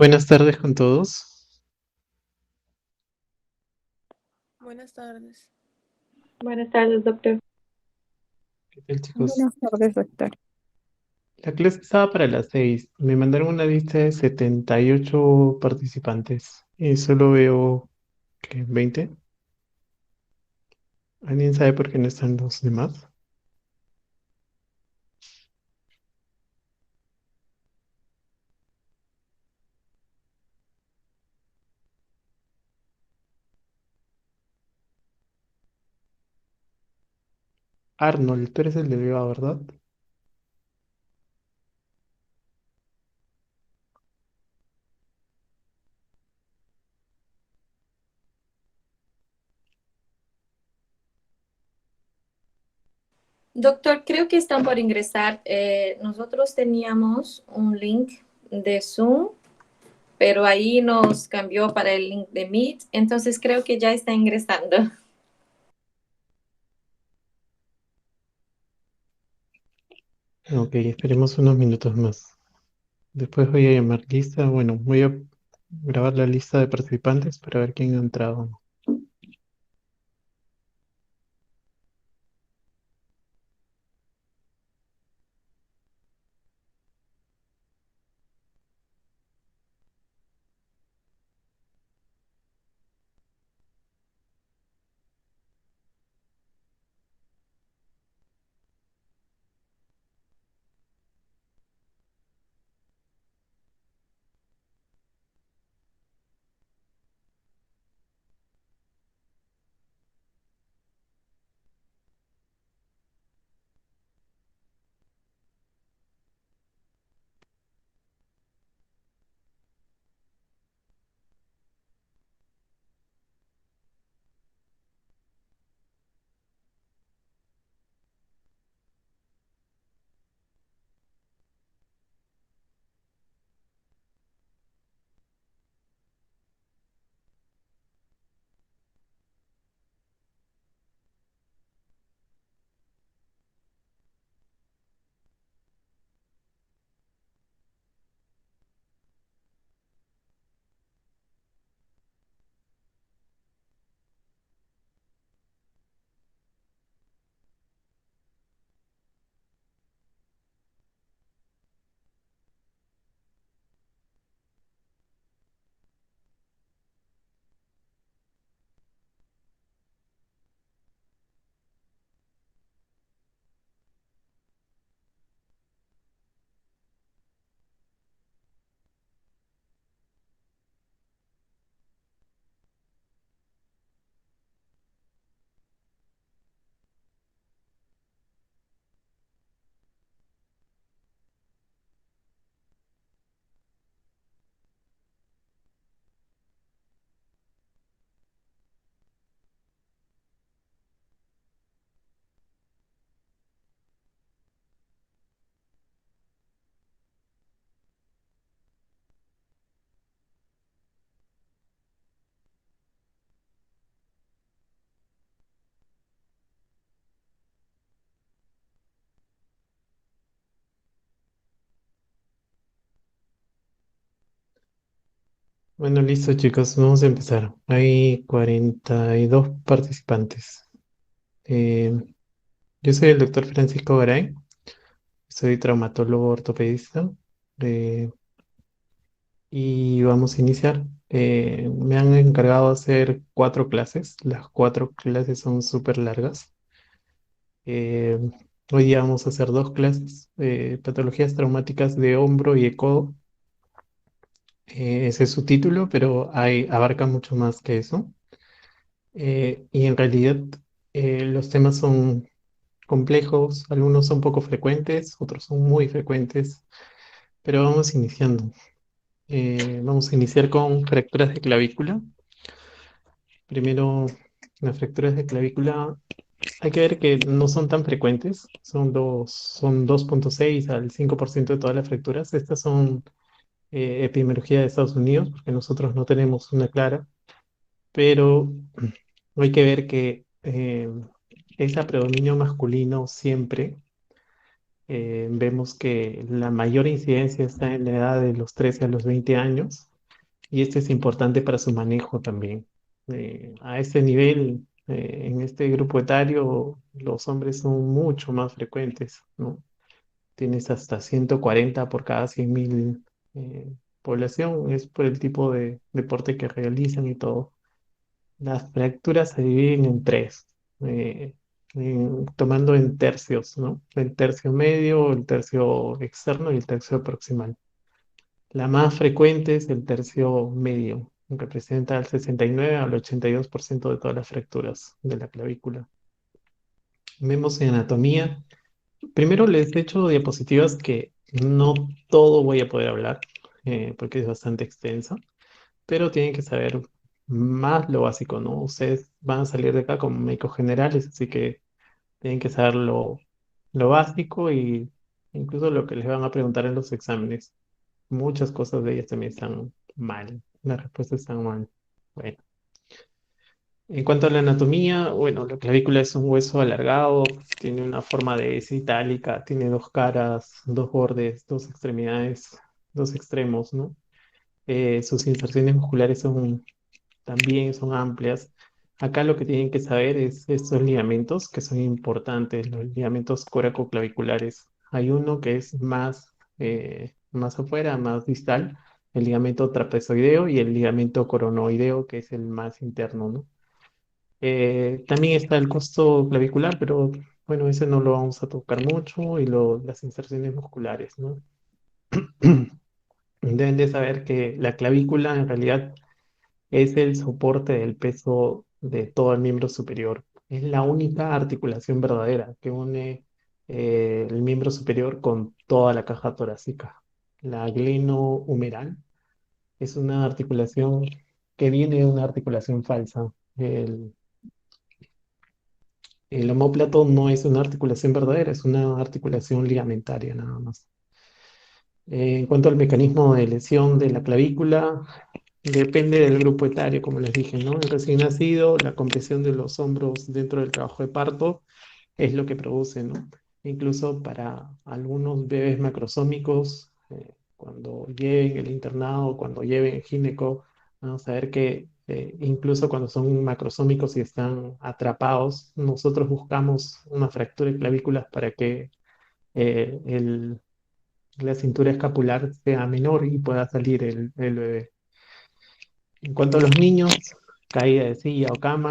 Buenas tardes con todos. Buenas tardes. Buenas tardes, doctor. ¿Qué tal, chicos? Buenas tardes, doctor. La clase estaba para las 6. Me mandaron una lista de 78 participantes y solo veo que 20. ¿Alguien sabe por qué no están los demás? Arnold, tú eres el delegado, ¿verdad? Doctor, creo que están por ingresar. Nosotros teníamos un link de Zoom, pero ahí nos cambió para el link de Meet, entonces creo que ya está ingresando. Ok, esperemos unos minutos más. Después voy a llamar lista. Bueno, voy a grabar la lista de participantes para ver quién ha entrado. Bueno, listo, chicos, vamos a empezar. Hay 42 participantes. Eh, yo soy el doctor Francisco Garay. Soy traumatólogo ortopedista y vamos a iniciar. Me han encargado de hacer 4 clases. Las 4 clases son súper largas. Eh, Hoy día vamos a hacer 2 clases. Patologías traumáticas de hombro y de codo. Ese es su título, pero abarca mucho más que eso. Y en realidad los temas son complejos. Algunos son poco frecuentes, otros son muy frecuentes. Pero vamos iniciando. Vamos a iniciar con fracturas de clavícula. Primero, las fracturas de clavícula, hay que ver que no son tan frecuentes, son 2,6 al 5% de todas las fracturas. Estas son epidemiología de Estados Unidos, porque nosotros no tenemos una clara, pero hay que ver que es a predominio masculino siempre. Vemos que la mayor incidencia está en la edad de los 13 a los 20 años. y este es importante para su manejo también. A este nivel, en este grupo etario, los hombres son mucho más frecuentes, ¿no? Tienes hasta 140 por cada 100.000 población, es por el tipo de deporte que realizan y todo. Las fracturas se dividen en tres, eh, tomando en tercios, ¿no? El tercio medio, el tercio externo y el tercio proximal. La más frecuente es el tercio medio, representa el 69 al 82% de todas las fracturas de la clavícula. Vemos en anatomía. Primero les he hecho diapositivas que no todo voy a poder hablar, porque es bastante extensa, pero tienen que saber más lo básico, ¿no? Ustedes van a salir de acá como médicos generales, así que tienen que saber lo básico y incluso lo que les van a preguntar en los exámenes. Muchas cosas de ellas también están mal, las respuestas están mal. Bueno, en cuanto a la anatomía, bueno, la clavícula es un hueso alargado, tiene una forma de S itálica, tiene dos caras, dos bordes, dos extremidades, dos extremos, ¿no? Sus inserciones musculares también son amplias. Acá lo que tienen que saber es estos ligamentos que son importantes, los ligamentos coracoclaviculares. Hay uno que es más afuera, más distal, el ligamento trapezoideo y el ligamento coronoideo, que es el más interno, ¿no? También está el costo clavicular, pero bueno, ese no lo vamos a tocar mucho, y las inserciones musculares, ¿no? Deben de saber que la clavícula en realidad es el soporte del peso de todo el miembro superior. Es la única articulación verdadera que une el miembro superior con toda la caja torácica. La glenohumeral es una articulación que viene de una articulación falsa. El omóplato no es una articulación verdadera, es una articulación ligamentaria nada más. En cuanto al mecanismo de lesión de la clavícula, depende del grupo etario, como les dije, ¿no? El recién nacido, la compresión de los hombros dentro del trabajo de parto es lo que produce, ¿no? Incluso para algunos bebés macrosómicos, cuando lleven el internado, cuando lleven el gineco, vamos a ver que incluso cuando son macrosómicos y están atrapados, nosotros buscamos una fractura de clavículas para que eh, el- la cintura escapular sea menor y pueda salir el bebé. En cuanto a los niños, caída de silla o cama,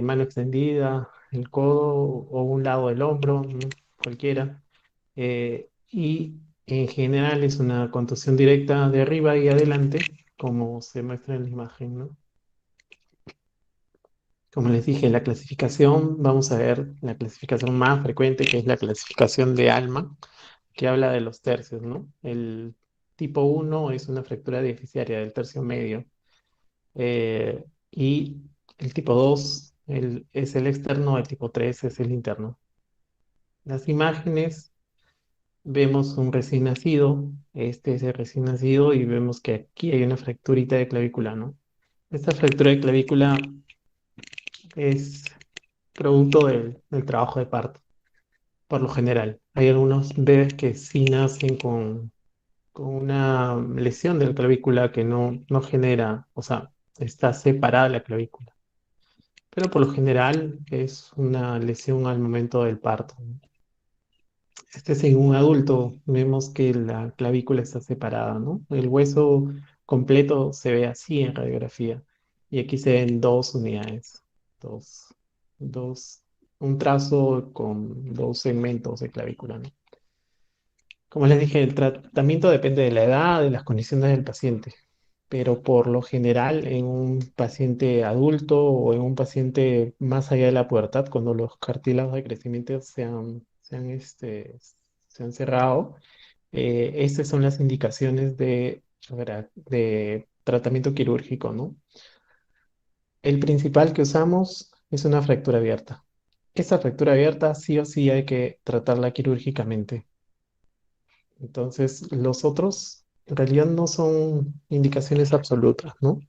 mano extendida, el codo o un lado del hombro, ¿no? Cualquiera. Y en general es una contusión directa de arriba y adelante, como se muestra en la imagen, ¿no? Como les dije, la clasificación, vamos a ver la clasificación más frecuente, que es la clasificación de ALMA, que habla de los tercios, ¿no? El tipo uno es una fractura deficiaria del tercio medio. Y el tipo 2 es el externo, el tipo 3 es el interno. Las imágenes, vemos un recién nacido, este es el recién nacido, y vemos que aquí hay una fracturita de clavícula, ¿no? Esta fractura de clavícula es producto del trabajo de parto, por lo general. Hay algunos bebés que sí nacen con una lesión de la clavícula que no genera, o sea, está separada la clavícula, pero por lo general es una lesión al momento del parto. Este es en un adulto, vemos que la clavícula está separada, ¿no? El hueso completo se ve así en radiografía, y aquí se ven dos unidades, dos, dos, un trazo con dos segmentos de clavícula, ¿no? Como les dije, el tratamiento depende de la edad, de las condiciones del paciente, pero por lo general en un paciente adulto o en un paciente más allá de la pubertad, cuando los cartílagos de crecimiento se han cerrado, estas son las indicaciones de tratamiento quirúrgico, ¿no? El principal que usamos es una fractura abierta. Esta fractura abierta sí o sí hay que tratarla quirúrgicamente. Entonces, los otros en realidad no son indicaciones absolutas, ¿no?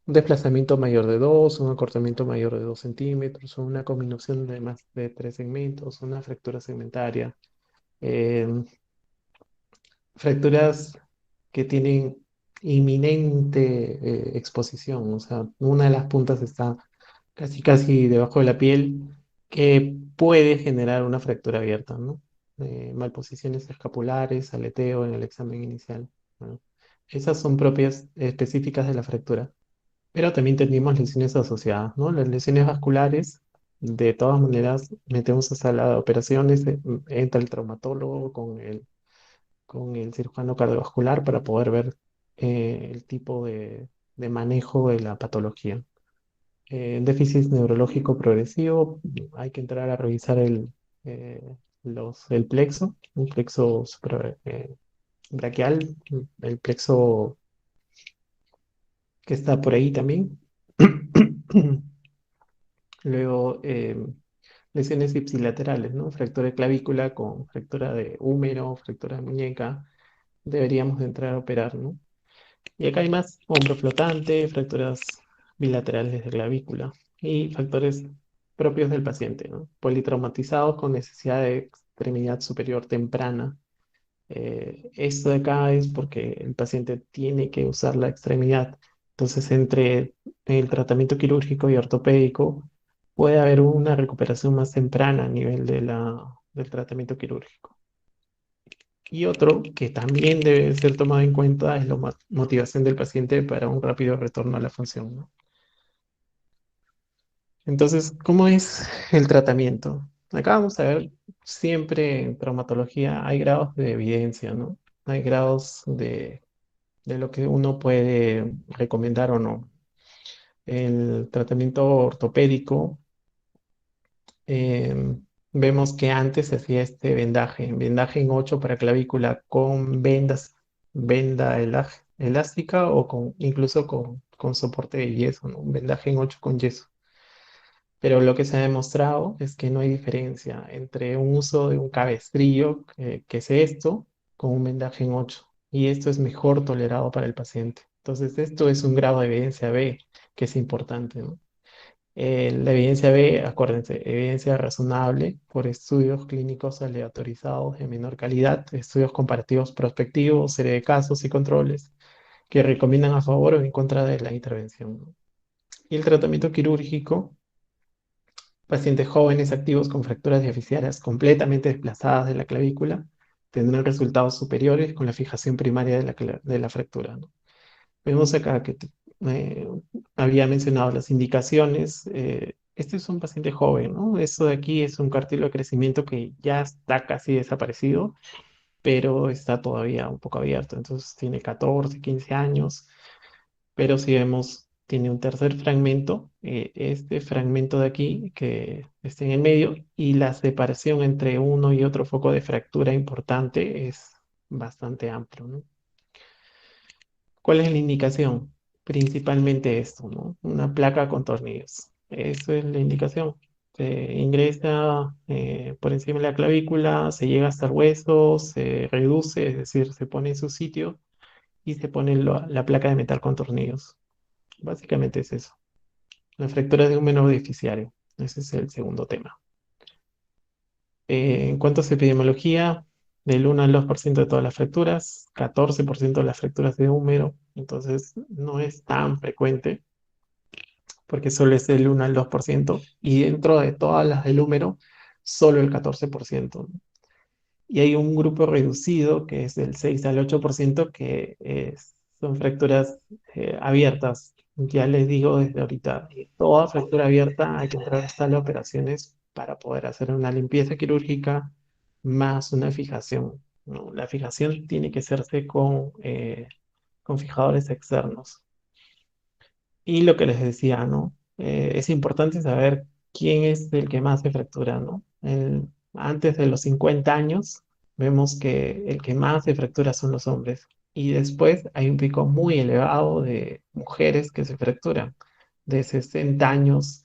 Un desplazamiento mayor de 2, un acortamiento mayor de 2 centímetros, o una combinación de más de 3 segmentos, una fractura segmentaria, eh, fracturas que tienen inminente exposición. O sea, una de las puntas está casi casi debajo de la piel, que puede generar una fractura abierta, ¿no? Malposiciones escapulares, aleteo en el examen inicial, ¿no? Esas son propias específicas de la fractura. Pero también tenemos lesiones asociadas, ¿no? Las lesiones vasculares, de todas maneras, metemos a sala de operaciones, entra el traumatólogo con el cirujano cardiovascular para poder ver el tipo de manejo de la patología. Déficit neurológico progresivo, hay que entrar a revisar eh, el plexo, un plexo braquial, el plexo que está por ahí también. Luego, lesiones ipsilaterales, ¿no? Fractura de clavícula con fractura de húmero, fractura de muñeca, deberíamos de entrar a operar, ¿no? Y acá hay más: hombro flotante, fracturas bilaterales de clavícula y factores propios del paciente, ¿no? Politraumatizados con necesidad de extremidad superior temprana. Esto de acá es porque el paciente tiene que usar la extremidad. Entonces, entre el tratamiento quirúrgico y ortopédico, puede haber una recuperación más temprana a nivel del tratamiento quirúrgico. Y otro que también debe ser tomado en cuenta es la motivación del paciente para un rápido retorno a la función, ¿no? Entonces, ¿cómo es el tratamiento? Acá vamos a ver, siempre en traumatología hay grados de evidencia, ¿no? Hay grados de lo que uno puede recomendar o no. El tratamiento ortopédico, vemos que antes se hacía este vendaje en 8 para clavícula con venda elástica o incluso con soporte de yeso, ¿no? Un vendaje en 8 con yeso. Pero lo que se ha demostrado es que no hay diferencia entre un uso de un cabestrillo, que es esto, con un vendaje en 8. Y esto es mejor tolerado para el paciente. Entonces, esto es un grado de evidencia B, que es importante, ¿no? La evidencia B, acuérdense, evidencia razonable por estudios clínicos aleatorizados de menor calidad, estudios comparativos prospectivos, serie de casos y controles que recomiendan a favor o en contra de la intervención, ¿no? Y el tratamiento quirúrgico: pacientes jóvenes activos con fracturas diaficiarias completamente desplazadas de la clavícula tendrán resultados superiores con la fijación primaria de la fractura, ¿no? Vemos acá que eh, había mencionado las indicaciones. Este es un paciente joven, ¿no? Esto de aquí es un cartílago de crecimiento que ya está casi desaparecido, pero está todavía un poco abierto. Entonces tiene 14, 15 años, pero si vemos, tiene un tercer fragmento, este fragmento de aquí que está en el medio, y la separación entre uno y otro foco de fractura importante es bastante amplio, ¿no? ¿Cuál es la indicación? Principalmente esto, ¿no? Una placa con tornillos. Eso es la indicación. Se ingresa por encima de la clavícula, se llega hasta el hueso, se reduce, es decir, se pone en su sitio y se pone la placa de metal con tornillos. Básicamente es eso. La fractura de un menor beneficiario. Ese es el segundo tema. En cuanto a epidemiología, del 1 al 2% de todas las fracturas, 14% de las fracturas de húmero. Entonces, no es tan frecuente porque solo es del 1 al 2%, y dentro de todas las del húmero, solo el 14%, ¿no? Y hay un grupo reducido que es del 6 al 8% que son fracturas abiertas. Ya les digo desde ahorita, toda fractura abierta hay que entrar a sala de operaciones para poder hacer una limpieza quirúrgica más una fijación, ¿no? La fijación tiene que hacerse con fijadores externos. Y lo que les decía, ¿no? Es importante saber quién es el que más se fractura, ¿no? Antes de los 50 años, vemos que el que más se fractura son los hombres. Y después hay un pico muy elevado de mujeres que se fracturan, de 60 años,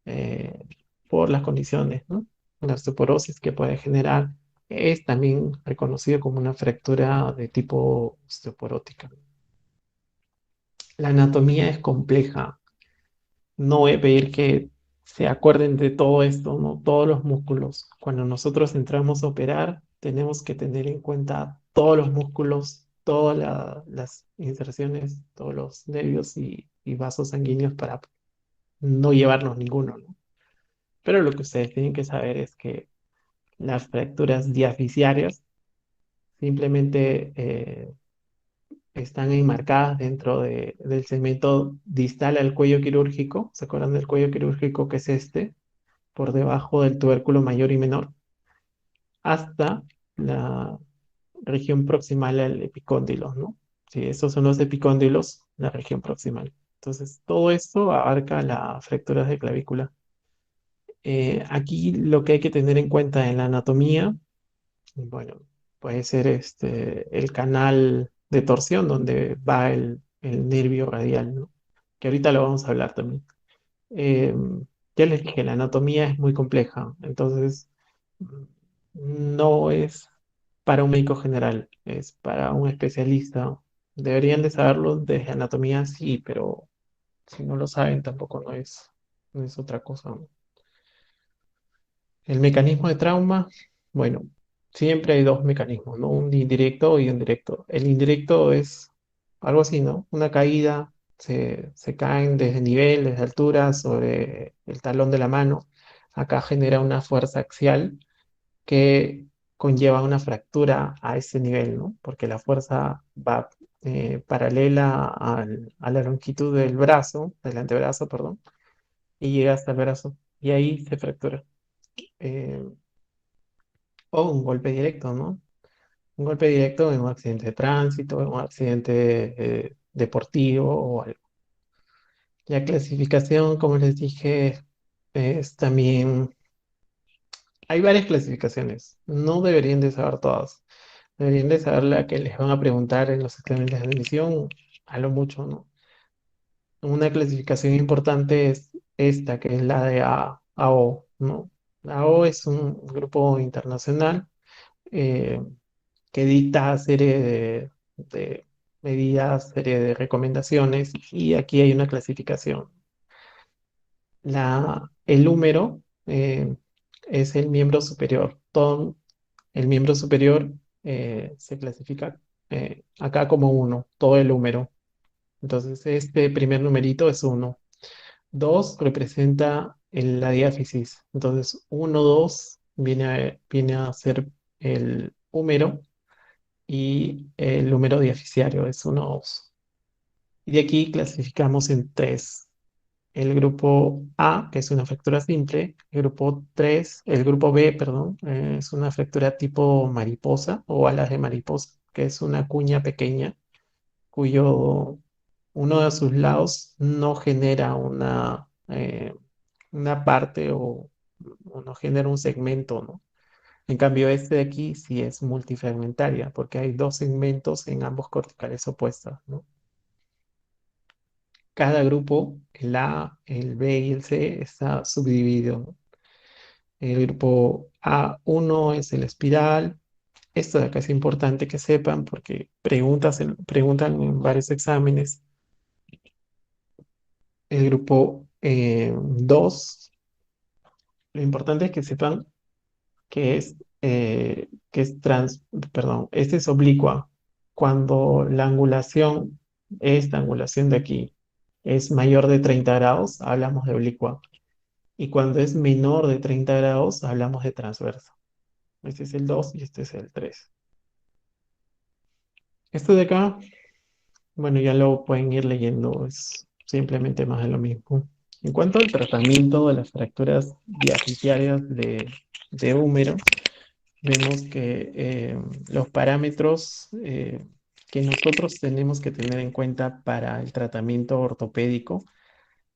eh, por las condiciones, ¿no? La osteoporosis que puede generar es también reconocido como una fractura de tipo osteoporótica. La anatomía es compleja. No voy a pedir que se acuerden de todo esto, ¿no? Todos los músculos. Cuando nosotros entramos a operar, tenemos que tener en cuenta todos los músculos, todas las inserciones, todos los nervios y vasos sanguíneos para no llevarnos ninguno, ¿no? Pero lo que ustedes tienen que saber es que las fracturas diaficiarias simplemente están enmarcadas dentro del segmento distal al cuello quirúrgico. ¿Se acuerdan del cuello quirúrgico que es este? Por debajo del tubérculo mayor y menor, hasta la región proximal al epicóndilo, ¿no? Sí, esos son los epicóndilos, la región proximal. Entonces, todo esto abarca las fracturas de clavícula. Aquí lo que hay que tener en cuenta en la anatomía, bueno, puede ser el canal de torsión donde va el nervio radial, ¿no? Que ahorita lo vamos a hablar también. Eh, ya les dije, la anatomía es muy compleja, entonces mm, no es para un médico general, es para un especialista. Deberían de saberlo desde anatomía, sí, pero si no lo saben tampoco no es otra cosa, ¿no? El mecanismo de trauma, bueno, siempre hay dos mecanismos, ¿no? Un indirecto y un directo. El indirecto es algo así, ¿no? Una caída, se caen desde nivel, desde altura, sobre el talón de la mano. Acá genera una fuerza axial que conlleva una fractura a ese nivel, ¿no? Porque la fuerza va paralela a la longitud del brazo, del antebrazo, perdón, y llega hasta el brazo. Y ahí se fractura. Eh, o un golpe directo, ¿no? Un golpe directo en un accidente de tránsito, en un accidente deportivo o algo. La clasificación, como les dije, es también... Hay varias clasificaciones. No deberían de saber todas. Deberían de saber la que les van a preguntar en los exámenes de admisión, a lo mucho, ¿no? Una clasificación importante es esta, que es la de AO, ¿no? AO es un grupo internacional eh, que dicta serie de medidas, serie de recomendaciones, y aquí hay una clasificación. El húmero es el miembro superior. Todo el miembro superior se clasifica acá como uno, todo el húmero. Entonces, este primer numerito es uno. Dos representa la diáfisis. Entonces, uno, dos viene a ser el húmero y el número diaficiario es uno, 2. Y de aquí clasificamos en tres. El grupo A, que es una fractura simple, el grupo B, perdón, es una fractura tipo mariposa o alas de mariposa, que es una cuña pequeña cuyo uno de sus lados no genera una parte o no genera un segmento, ¿no? En cambio, este de aquí sí es multifragmentaria, porque hay dos segmentos en ambos corticales opuestos, ¿no? Cada grupo, el A, el B y el C, está subdividido, ¿no? El grupo A1 es el espiral. Esto de acá es importante que sepan porque preguntan en varios exámenes. El grupo 2, lo importante es que sepan perdón, este es oblicua. Cuando esta angulación de aquí, es mayor de 30 grados, hablamos de oblicua. Y cuando es menor de 30 grados, hablamos de transverso. Este es el 2 y este es el 3. Esto de acá, bueno, ya lo pueden ir leyendo, es simplemente más de lo mismo. En cuanto al tratamiento de las fracturas diaficiarias de húmero, vemos que los parámetros que nosotros tenemos que tener en cuenta para el tratamiento ortopédico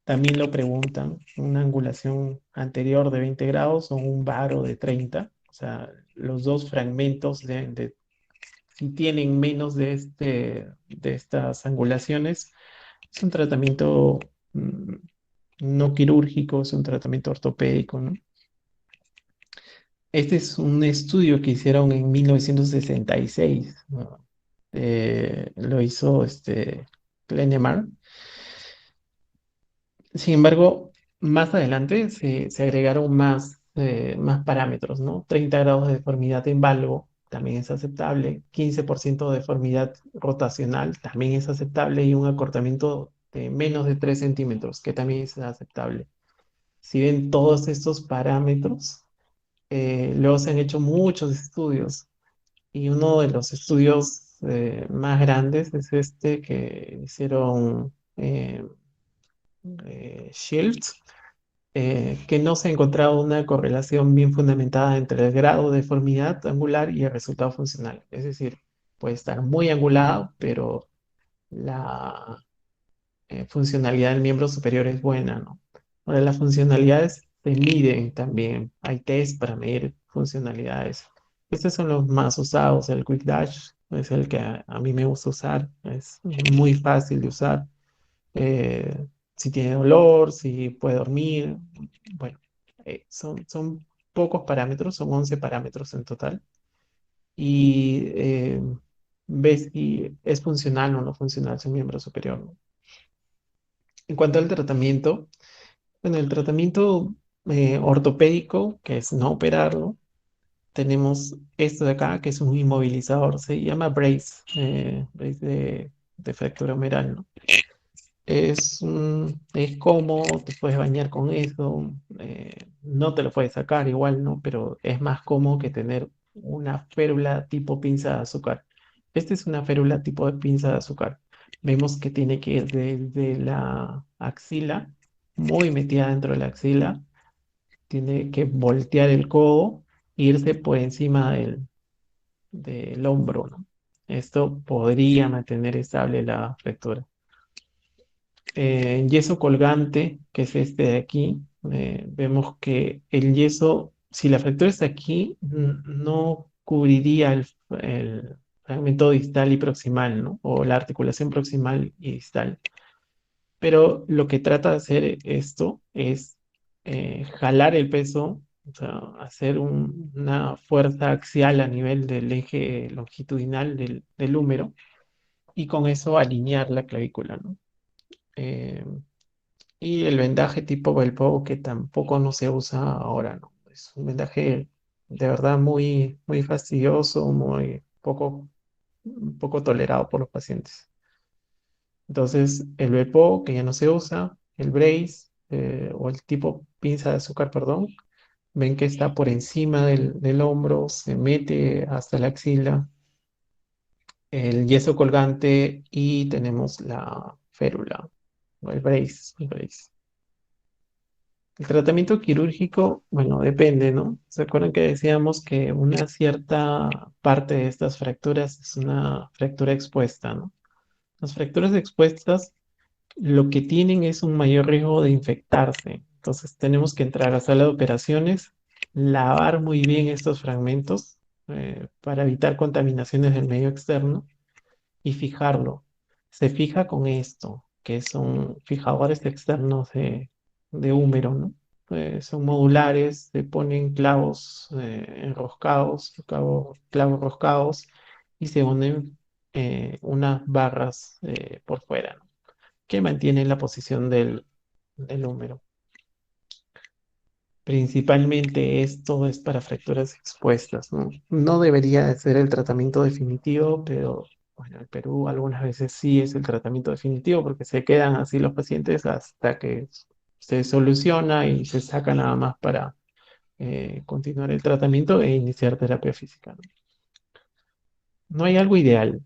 también lo preguntan: una angulación anterior de 20 grados o un varo de 30. O sea, los dos fragmentos si tienen menos de estas angulaciones, es un tratamiento no quirúrgico, es un tratamiento ortopédico, ¿no? Este es un estudio que hicieron en 1966, ¿no? Lo hizo Klenemar. Sin embargo, más adelante se agregaron más parámetros, ¿no? 30 grados de deformidad en valgo también es aceptable. 15% de deformidad rotacional, también es aceptable. Y un acortamiento de menos de 3 centímetros, que también es aceptable. Si ven todos estos parámetros, luego se han hecho muchos estudios. Y uno de los estudios más grandes es este que hicieron Shields, que no se ha encontrado una correlación bien fundamentada entre el grado de deformidad angular y el resultado funcional. Es decir, puede estar muy angulado, pero la funcionalidad del miembro superior es buena, ¿no? Ahora, las funcionalidades se miden también. Hay test para medir funcionalidades. Estos son los más usados. El Quick Dash es el que a mí me gusta usar. Es muy fácil de usar. Si tiene dolor, si puede dormir. Bueno, son pocos parámetros, son 11 parámetros en total. Y ves si es funcional o no funcional su miembro superior, ¿no? En cuanto al tratamiento, bueno, el tratamiento ortopédico, que es no operarlo, tenemos esto de acá, que es un inmovilizador, se llama brace, brace de fractura humeral, ¿no? Es cómodo, te puedes bañar con eso, no te lo puedes sacar igual, ¿no? Pero es más cómodo que tener una férula tipo pinza de azúcar. Esta es una férula tipo de pinza de azúcar. Vemos que tiene que ir desde la axila, muy metida dentro de la axila, tiene que voltear el codo e irse por encima del hombro, ¿no? Esto podría mantener estable la fractura. Yeso colgante, que es este de aquí, vemos que el yeso, si la fractura está aquí, no cubriría el fragmento distal y proximal, ¿no? O la articulación proximal y distal. Pero lo que trata de hacer esto es jalar el peso, o sea, hacer una fuerza axial a nivel del eje longitudinal del húmero y con eso alinear la clavícula, ¿no? Eh, y el vendaje tipo Velpo, que tampoco no se usa ahora, ¿no? Es un vendaje de verdad muy, muy fastidioso, muy poco tolerado por los pacientes. Entonces, el Velpo, que ya no se usa, el brace, o el tipo pinza de azúcar, perdón, ven que está por encima del hombro, se mete hasta la axila, el yeso colgante y tenemos la férula, o el brace. El tratamiento quirúrgico, bueno, depende, ¿no? ¿Se acuerdan que decíamos que una cierta parte de estas fracturas es una fractura expuesta, ¿no? Las fracturas expuestas lo que tienen es un mayor riesgo de infectarse. Entonces tenemos que entrar a sala de operaciones, lavar muy bien estos fragmentos para evitar contaminaciones del medio externo y fijarlo. Se fija con esto, que son fijadores externos de húmero, ¿no? Son modulares, se ponen clavos enroscados, clavos roscados y se unen unas barras por fuera, ¿no? Que mantienen la posición del húmero. Principalmente esto es para fracturas expuestas, ¿no? No debería de ser el tratamiento definitivo, pero bueno, en Perú algunas veces sí es el tratamiento definitivo porque se quedan así los pacientes hasta que se soluciona y se saca nada más para continuar el tratamiento e iniciar terapia física, ¿no? No hay algo ideal.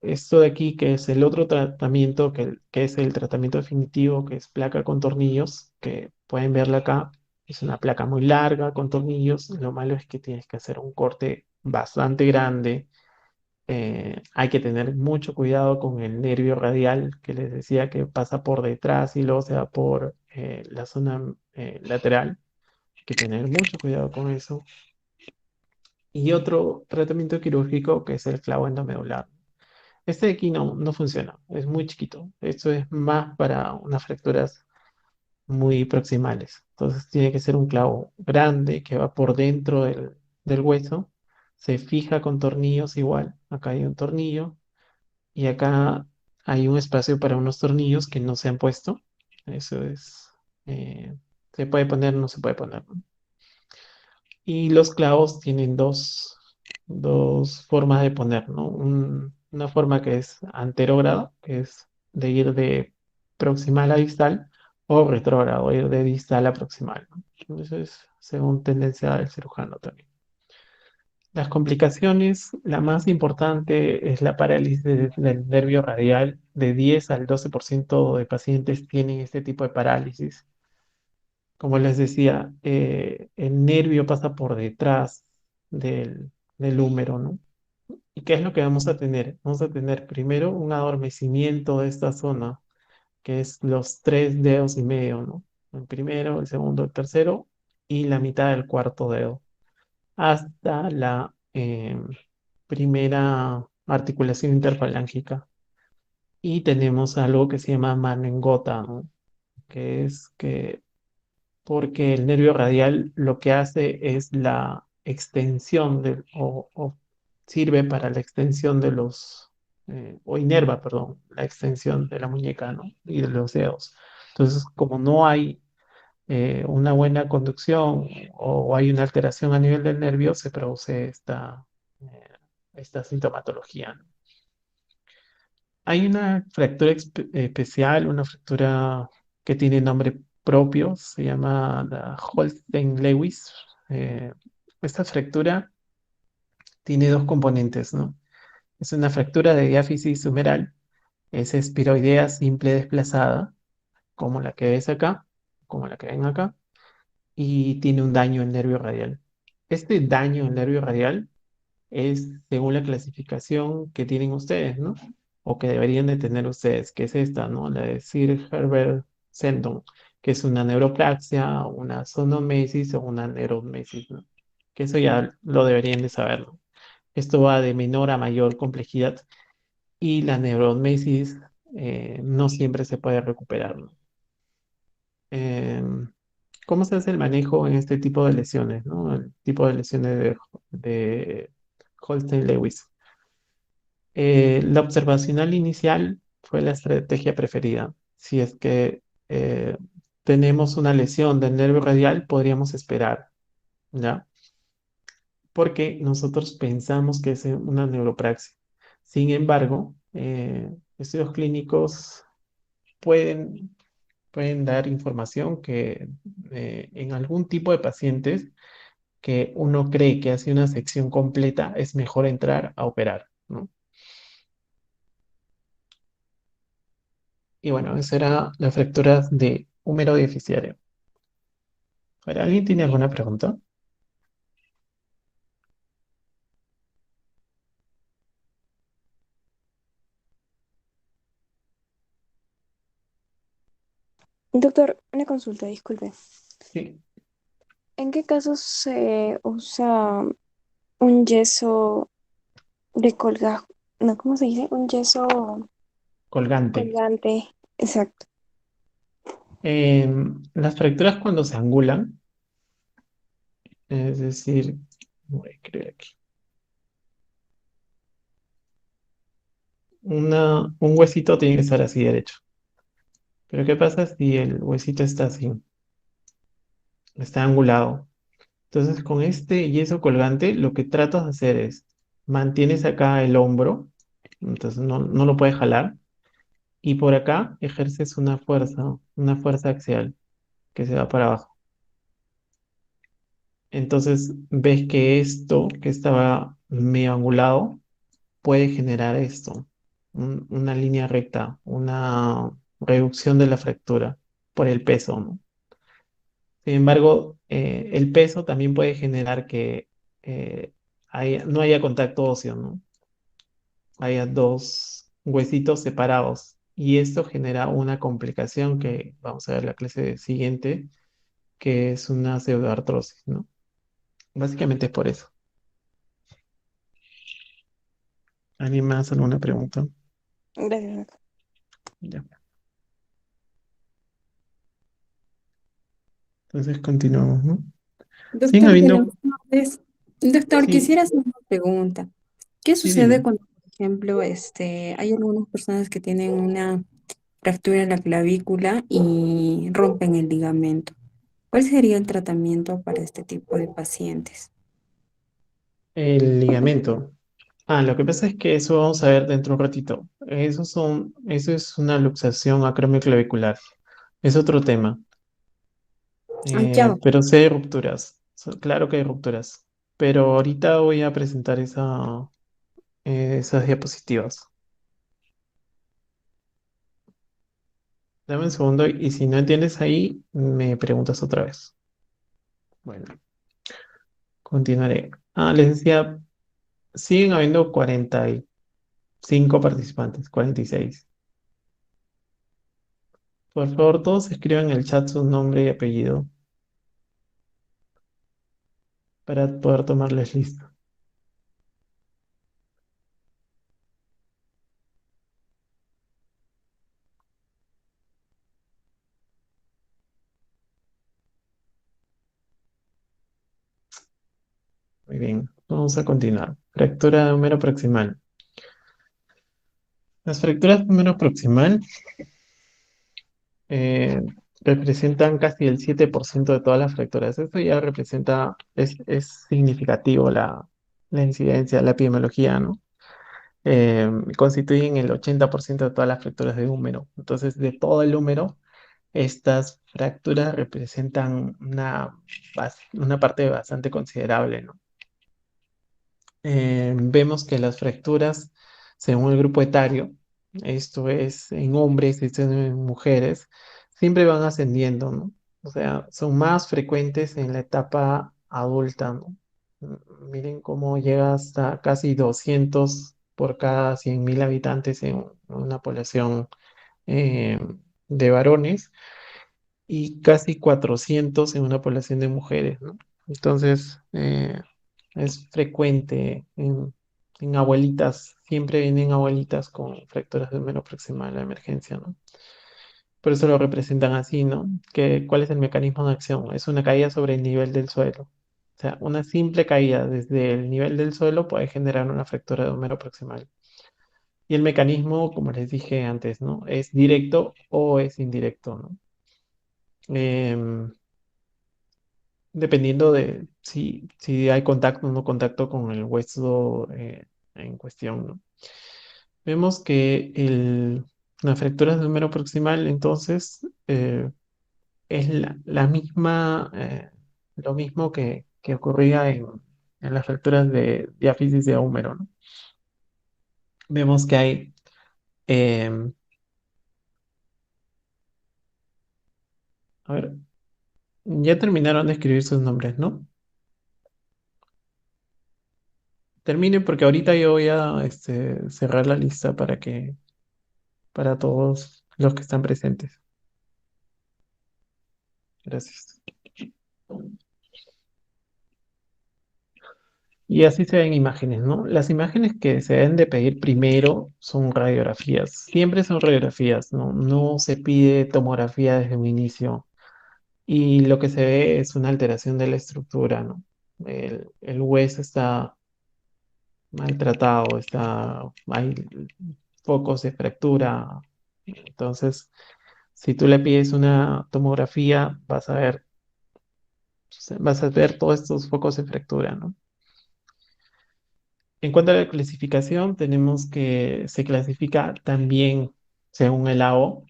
Esto de aquí, que es el otro tratamiento, que es el tratamiento definitivo, que es placa con tornillos, que pueden verla acá, es una placa muy larga con tornillos. Lo malo es que tienes que hacer un corte bastante grande. Hay que tener mucho cuidado con el nervio radial, que les decía que pasa por detrás y luego se va por la zona lateral. Hay que tener mucho cuidado con eso. Y otro tratamiento quirúrgico que es el clavo endomedular. Este de aquí no funciona, es muy chiquito. Esto es más para unas fracturas muy proximales. Entonces tiene que ser un clavo grande que va por dentro del hueso. Se fija con tornillos igual. Acá hay un tornillo y acá hay un espacio para unos tornillos que no se han puesto. Eso es, eh, se puede poner, no se puede poner, ¿no? Y los clavos tienen dos dos formas de poner, ¿no? Una forma que es anterógrado, que es de ir de proximal a distal, o retrógrado, ir de distal a proximal, ¿no? Entonces, según tendencia del cirujano también. Las complicaciones, la más importante es la parálisis del nervio radial. De 10 al 12% de pacientes tienen este tipo de parálisis. Como les decía, el nervio pasa por detrás del húmero, ¿no? ¿Y qué es lo que vamos a tener? Vamos a tener primero un adormecimiento de esta zona, que es los 3 dedos y medio, ¿no? El primero, el segundo, el tercero y la mitad del cuarto dedo, hasta la primera articulación interfalángica. Y tenemos algo que se llama mano en gota, ¿no? Que es que porque el nervio radial lo que hace es la extensión o sirve para la extensión de o inerva, perdón, la extensión de la muñeca, ¿no? Y de los dedos. Entonces, como no hay una buena conducción o hay una alteración a nivel del nervio, se produce eh, esta sintomatología, ¿no? Hay una fractura especial, una fractura que tiene nombre propio, se llama la Holstein-Lewis. Eh, Esta fractura tiene dos componentes, ¿no? Es una fractura de diáfisis humeral, es espiroidea simple desplazada, como la que ves acá, como la que ven acá, y tiene un daño en nervio radial. Este daño en nervio radial es según la clasificación que tienen ustedes, ¿no? O que deberían de tener ustedes, que es esta, ¿no? La de Sir Herbert Seldon, que es una neuroplasia, una sonomesis o una neuromesis, ¿no? Que eso ya lo deberían de saber, ¿no? Esto va de menor a mayor complejidad y la neuromesis no siempre se puede recuperar, ¿no? Em, ¿Cómo se hace el manejo en este tipo de lesiones, ¿no? El tipo de lesiones de Holstein-Lewis. La observacional inicial fue la estrategia preferida. Si es que eh, tenemos una lesión del nervio radial, podríamos esperar, ¿ya? Porque nosotros pensamos que es una neuropraxia. Sin embargo, estudios clínicos pueden, pueden dar información que en algún tipo de pacientes que uno cree que hace una sección completa, es mejor entrar a operar, ¿no? Y bueno, esa era la fractura de húmero deficiario. Ahora, ¿alguien tiene alguna pregunta? Doctor, una consulta, disculpe. Sí, ¿En qué casos se usa un yeso de colga... No, ¿cómo se dice? Un yeso colgante. colgante. Exacto. Las fracturas cuando se angulan, es decir, voy a escribir aquí, un huesito tiene que estar así derecho. Pero ¿qué pasa si el huesito está así, está angulado? Entonces, con este yeso colgante, lo que tratas de hacer es, mantienes acá el hombro, entonces no lo puedes jalar, y por acá ejerces una fuerza axial que se va para abajo. Entonces, ves que esto que estaba medio angulado puede generar esto, una línea recta, una reducción de la fractura por el peso, ¿no? Sin embargo, el peso también puede generar que no haya contacto óseo, ¿no? Haya dos huesitos separados. Y esto genera una complicación que vamos a ver la clase siguiente, que es una pseudoartrosis, ¿no? Básicamente es por eso. ¿Alguien más alguna pregunta? Gracias, doctor. Ya. Entonces continuamos, ¿no? Siguen Doctor, habiendo, buenas tardes. Doctor, sí, quisiera hacer una pregunta. ¿Qué sí, sucede dime. cuando, por ejemplo, hay algunas personas que tienen una fractura en la clavícula y rompen el ligamento? ¿Cuál sería el tratamiento para este tipo de pacientes? El ligamento. Lo que pasa es que eso vamos a ver dentro de un ratito. Eso es una luxación acromioclavicular. Es otro tema. Ah, ya. Pero sí hay rupturas. Claro que hay rupturas. Pero ahorita voy a presentar esas diapositivas. Dame un segundo y si no entiendes ahí, me preguntas otra vez. Bueno, continuaré. Les decía, siguen habiendo 45 participantes, 46. Por favor, todos escriban en el chat su nombre y apellido para poder tomarles lista. Muy bien, vamos a continuar. Fractura de húmero proximal. Las fracturas de húmero proximal eh, representan casi el 7% de todas las fracturas. Esto ya representa, es significativo la incidencia, la epidemiología, ¿no? Constituyen el 80% de todas las fracturas de húmero. Entonces, de todo el húmero, estas fracturas representan una parte bastante considerable, ¿no? Vemos que las fracturas, según el grupo etario, esto es en hombres, esto es en mujeres, siempre van ascendiendo, ¿no? O sea, son más frecuentes en la etapa adulta, ¿no? Miren cómo llega hasta casi 200 por cada 100.000 habitantes en una población eh, de varones y casi 400 en una población de mujeres, ¿no? Entonces, es frecuente en abuelitas, siempre vienen abuelitas con fracturas de húmero proximal a la emergencia, ¿no? Por eso lo representan así, ¿no? ¿Cuál es el mecanismo de acción? Es una caída sobre el nivel del suelo. O sea, una simple caída desde el nivel del suelo puede generar una fractura de húmero proximal. Y el mecanismo, como les dije antes, ¿no? Es directo o es indirecto, ¿no? Em, Dependiendo de si hay contacto o no contacto con el hueso en cuestión, ¿no? Vemos que las fracturas de húmero proximal, entonces, es la misma, lo mismo que ocurría en las fracturas de diáfisis de húmero, ¿no? Vemos que hay, em, a ver, ya terminaron de escribir sus nombres, ¿no? Terminen porque ahorita yo voy a cerrar la lista para todos los que están presentes. Gracias. Y así se ven imágenes, ¿no? Las imágenes que se deben de pedir primero son radiografías. Siempre son radiografías, ¿no? No se pide tomografía desde un inicio. Y lo que se ve es una alteración de la estructura, ¿no? El hueso está maltratado, hay focos de fractura. Entonces, si tú le pides una tomografía, vas a ver todos estos focos de fractura, ¿no? En cuanto a la clasificación, tenemos que se clasifica también según el AO,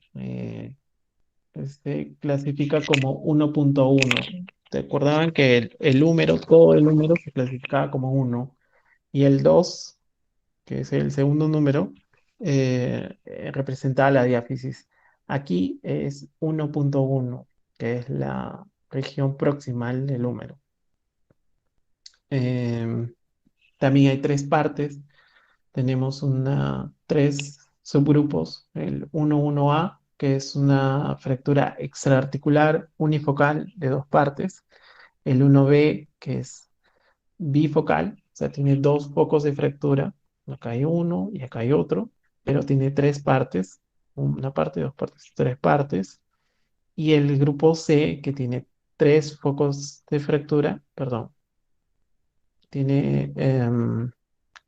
se clasifica como 1.1. ¿Te acordaban que todo el número se clasificaba como 1 y el 2, que es el segundo número, representaba la diáfisis? Aquí es 1.1, que es la región proximal del húmero. Em, También hay tres partes. Tenemos tres subgrupos, el 1.1a, que es una fractura extraarticular unifocal de dos partes, el 1b, que es bifocal, o sea, tiene dos focos de fractura, acá hay uno y acá hay otro, pero tiene tres partes, una parte, dos partes, tres partes, y el grupo C, que tiene tres focos de fractura, perdón, tiene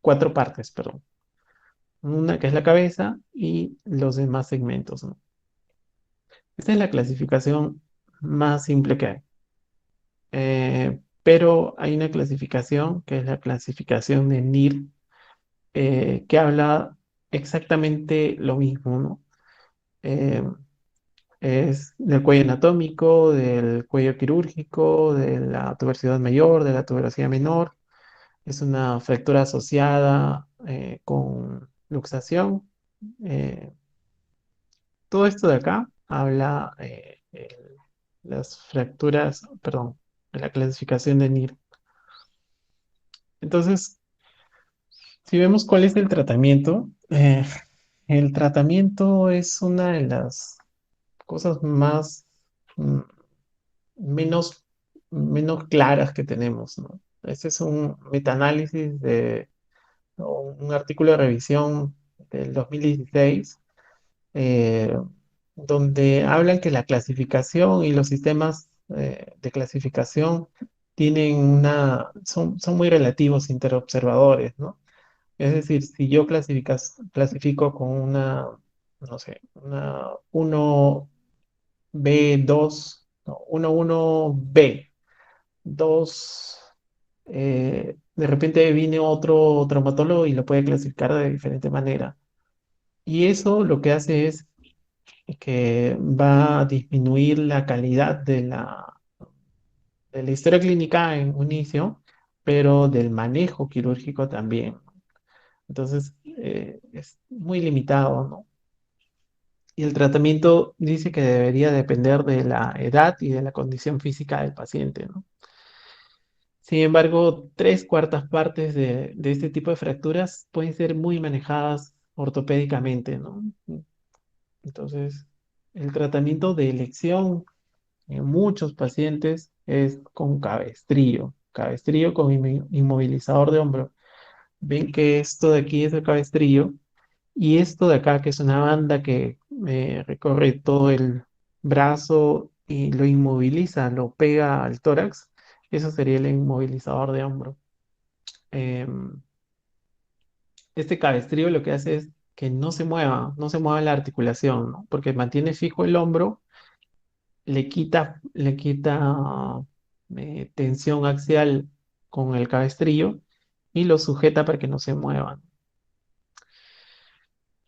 cuatro partes, perdón. Una que es la cabeza y los demás segmentos, ¿no? Esta es la clasificación más simple que hay. pero hay una clasificación que es la clasificación de NIR, que habla exactamente lo mismo, ¿no? Eh, es del cuello anatómico, del cuello quirúrgico, de la tuberosidad mayor, de la tuberosidad menor. Es una fractura asociada con luxación. Eh, Todo esto de acá habla las fracturas, perdón, de la clasificación de NIR. Entonces, si vemos cuál es el tratamiento es una de las cosas más mm, menos, menos claras que tenemos, ¿no? Este es un metaanálisis o un artículo de revisión del 2016, eh, donde hablan que la clasificación y los sistemas de clasificación son muy relativos interobservadores, ¿no? Es decir, si yo clasifico con no sé, una 1B2, no, 11B, 2, de repente viene otro traumatólogo y lo puede clasificar de diferente manera. Y eso lo que hace es que va a disminuir la calidad de la historia clínica en un inicio, pero del manejo quirúrgico también. Entonces, es muy limitado, ¿no? Y el tratamiento dice que debería depender de la edad y de la condición física del paciente, ¿no? Sin embargo, tres cuartas partes de este tipo de fracturas pueden ser muy manejadas ortopédicamente, ¿no? Entonces, el tratamiento de elección en muchos pacientes es con cabestrillo con inmovilizador de hombro. Ven que esto de aquí es el cabestrillo y esto de acá, que es una banda que recorre todo el brazo y lo inmoviliza, lo pega al tórax, eso sería el inmovilizador de hombro. Em, este cabestrillo lo que hace es que no se mueva la articulación, ¿no? Porque mantiene fijo el hombro, le quita tensión axial con el cabestrillo y lo sujeta para que no se muevan.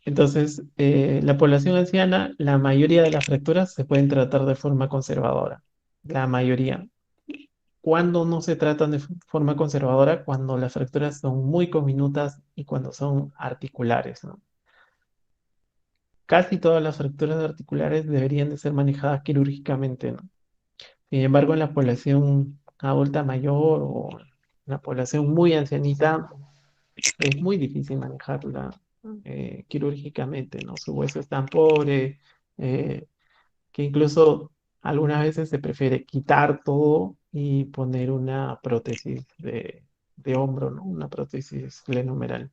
Entonces, la población anciana, la mayoría de las fracturas se pueden tratar de forma conservadora. La mayoría. Cuando no se tratan de forma conservadora, cuando las fracturas son muy conminutas y cuando son articulares, ¿no? Casi todas las fracturas articulares deberían de ser manejadas quirúrgicamente, ¿no? Sin embargo, en la población adulta mayor o la población muy ancianita, es muy difícil manejarla quirúrgicamente, ¿no? Su hueso es tan pobre que incluso algunas veces se prefiere quitar todo y poner una prótesis de hombro, ¿no? Una prótesis glenohumeral.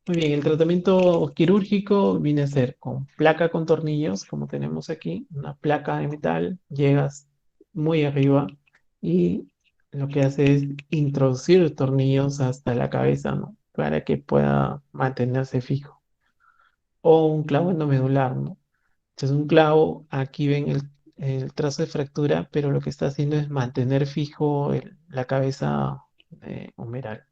Muy bien, el tratamiento quirúrgico viene a ser con placa con tornillos, como tenemos aquí, una placa de metal, llegas muy arriba y lo que hace es introducir tornillos hasta la cabeza, ¿no? Para que pueda mantenerse fijo. O un clavo endomedular, ¿no? Entonces un clavo, aquí ven el trazo de fractura, pero lo que está haciendo es mantener fijo la cabeza humeral.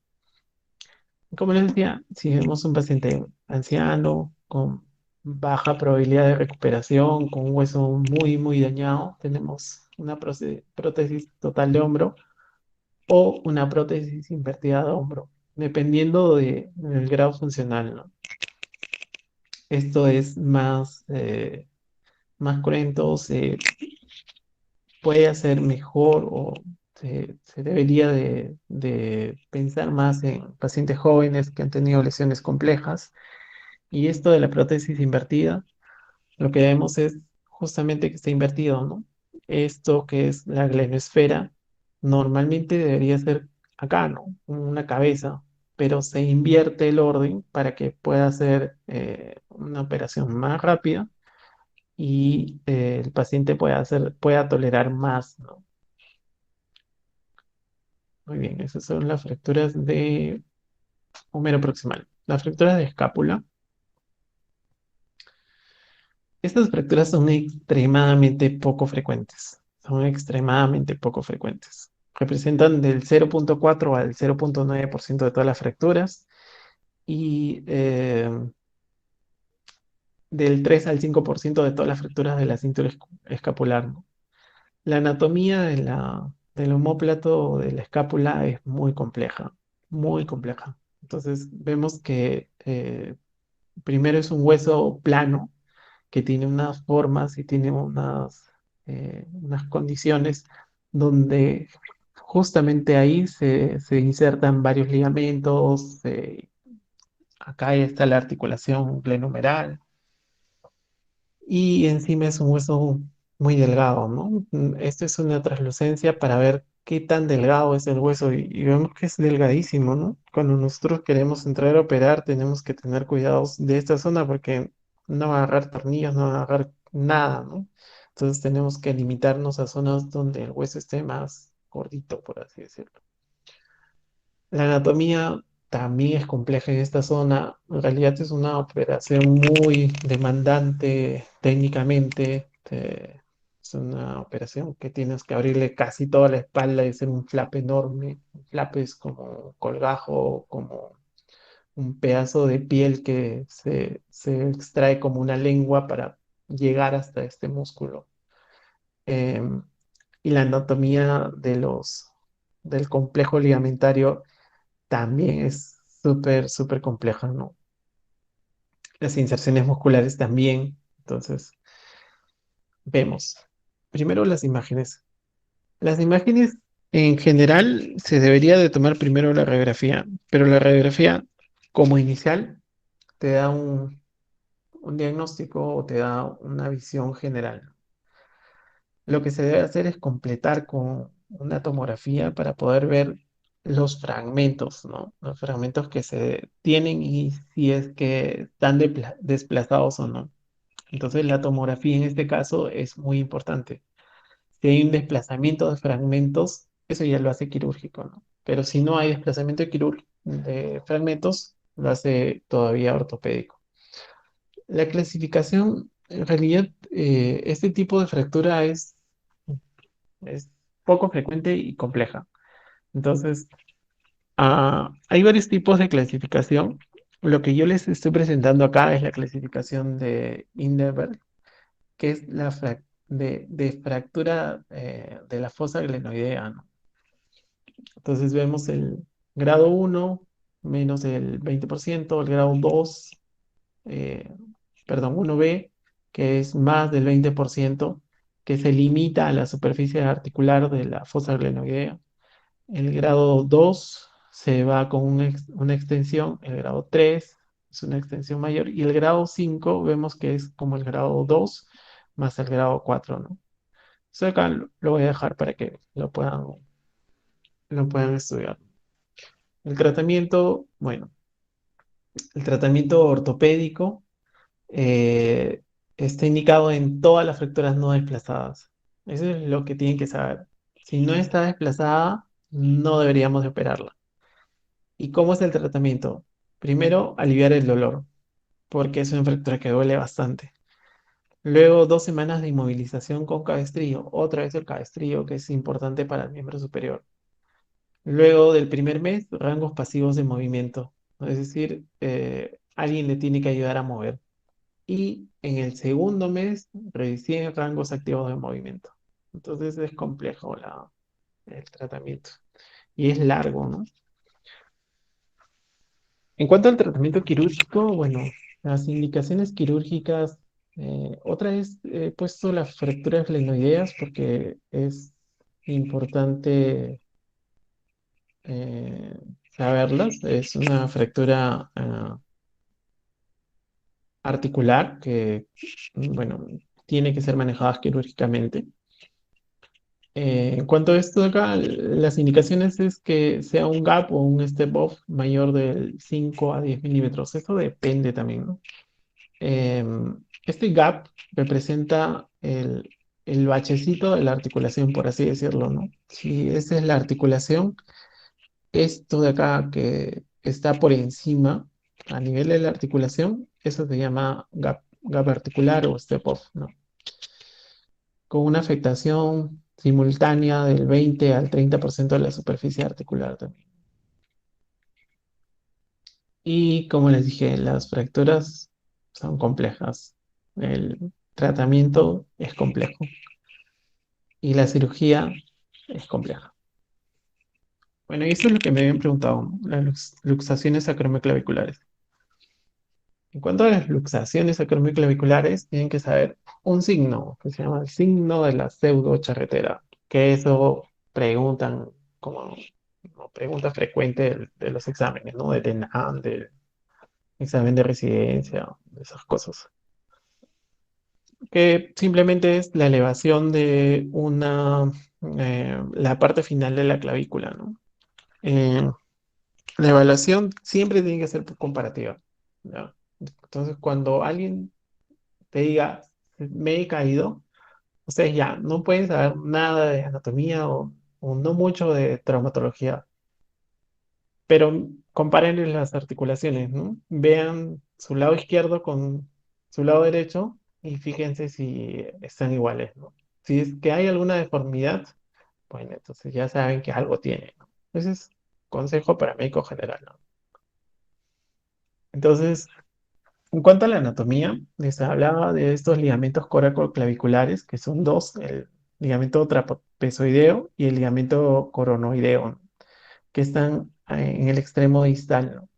Como les decía, si vemos un paciente anciano con baja probabilidad de recuperación, con un hueso muy dañado, tenemos una prótesis total de hombro o una prótesis invertida de hombro, dependiendo del grado funcional, ¿no? Esto es más cruento, se puede hacer mejor o se debería de pensar más en pacientes jóvenes que han tenido lesiones complejas. Y esto de la prótesis invertida, lo que vemos es justamente que está invertido, ¿no? Esto que es la glenoesfera, normalmente debería ser acá, ¿no? Una cabeza, pero se invierte el orden para que pueda hacer una operación más rápida y el paciente pueda tolerar más, ¿no? Muy bien, esas son las fracturas de húmero proximal. Las fracturas de escápula. Estas fracturas son extremadamente poco frecuentes. son extremadamente poco frecuentes. Representan del 0,4 al 0,9% de todas las fracturas y del 3 al 5% de todas las fracturas de la cintura escapular, ¿no? La anatomía del omóplato o de la escápula es muy compleja, muy compleja. Entonces vemos que primero es un hueso plano que tiene unas formas y tiene unas condiciones donde justamente ahí se insertan varios ligamentos. Acá está la articulación glenohumeral y encima es un hueso muy delgado, ¿no? Esto es una translucencia para ver qué tan delgado es el hueso y vemos que es delgadísimo, ¿no? Cuando nosotros queremos entrar a operar tenemos que tener cuidados de esta zona porque no va a agarrar tornillos, no va a agarrar nada, ¿no? Entonces tenemos que limitarnos a zonas donde el hueso esté más gordito, por así decirlo. La anatomía también es compleja en esta zona. En realidad es una operación muy demandante técnicamente. Es una operación que tienes que abrirle casi toda la espalda y hacer un flap enorme. Un flap es como un colgajo, como un pedazo de piel que se extrae como una lengua para llegar hasta este músculo. Em, y la anatomía del complejo ligamentario también es súper, súper compleja, ¿no? Las inserciones musculares también. Entonces, vemos. Primero las imágenes. Las imágenes, en general, se debería de tomar primero la radiografía, pero la radiografía, como inicial, te da un diagnóstico o te da una visión general. Lo que se debe hacer es completar con una tomografía para poder ver los fragmentos, ¿no? Los fragmentos que se tienen y si es que están desplazados o no. Entonces la tomografía en este caso es muy importante. Si hay un desplazamiento de fragmentos, eso ya lo hace quirúrgico, ¿no? Pero si no hay desplazamiento de fragmentos, lo hace todavía ortopédico. La clasificación, en realidad, este tipo de fractura es poco frecuente y compleja. Entonces, hay varios tipos de clasificación. Lo que yo les estoy presentando acá es la clasificación de Inderberg, que es de fractura de la fosa glenoidea, ¿no? Entonces vemos el grado 1 menos el 20%, el grado 2, eh, perdón, 1B, que es más del 20%, que se limita a la superficie articular de la fosa glenoidea. El grado 2 se va con una extensión, el grado 3 es una extensión mayor y el grado 5 vemos que es como el grado 2 más el grado 4, ¿no? Eso acá lo voy a dejar para que lo puedan estudiar. El tratamiento, bueno, el tratamiento ortopédico eh, está indicado en todas las fracturas no desplazadas. Eso es lo que tienen que saber. Si no está desplazada, no deberíamos de operarla. ¿Y cómo es el tratamiento? Primero, aliviar el dolor, porque es una fractura que duele bastante. Luego, 2 semanas de inmovilización con cabestrillo. Otra vez el cabestrillo, que es importante para el miembro superior. Luego del primer mes, rangos pasivos de movimiento. Es decir, alguien le tiene que ayudar a mover. Y en el segundo mes, recién rangos activos de movimiento. Entonces es complejo el tratamiento. Y es largo, ¿no? En cuanto al tratamiento quirúrgico, bueno, las indicaciones quirúrgicas, otra vez he puesto las fracturas glenoideas porque es importante eh, saberlas. Es una fractura articular que, bueno, tiene que ser manejada quirúrgicamente. En cuanto a esto de acá, las indicaciones es que sea un gap o un step off mayor de 5 a 10 milímetros. Eso depende también, ¿no? Este gap representa el bachecito de la articulación, por así decirlo, ¿no? Si esa es la articulación, esto de acá que está por encima, a nivel de la articulación, eso se llama gap articular o step off, ¿no? Con una afectación simultánea del 20 al 30% de la superficie articular también. Y como les dije, las fracturas son complejas. El tratamiento es complejo y la cirugía es compleja. Bueno, y eso es lo que me habían preguntado, ¿no? Las luxaciones acromioclaviculares. En cuanto a las luxaciones acromioclaviculares, tienen que saber un signo que se llama el signo de la pseudocharretera, que eso preguntan como pregunta frecuente de los exámenes, ¿no? Del ENAM, del examen de residencia, de esas cosas. Que simplemente es la elevación de la parte final de la clavícula, ¿no? Eh, la evaluación siempre tiene que ser comparativa, ¿ya? Entonces, cuando alguien te diga, me he caído, ustedes ya no pueden saber nada de anatomía o no mucho de traumatología, pero comparen las articulaciones, ¿no? Vean su lado izquierdo con su lado derecho y fíjense si están iguales, ¿no? Si es que hay alguna deformidad, bueno, entonces ya saben que algo tiene, ¿no? Ese es consejo para médico general, ¿no? Entonces, en cuanto a la anatomía, les hablaba de estos ligamentos coracoclaviculares, que son dos, el ligamento trapezoideo y el ligamento coronoideo, ¿no? Que están en el extremo distal, ¿no?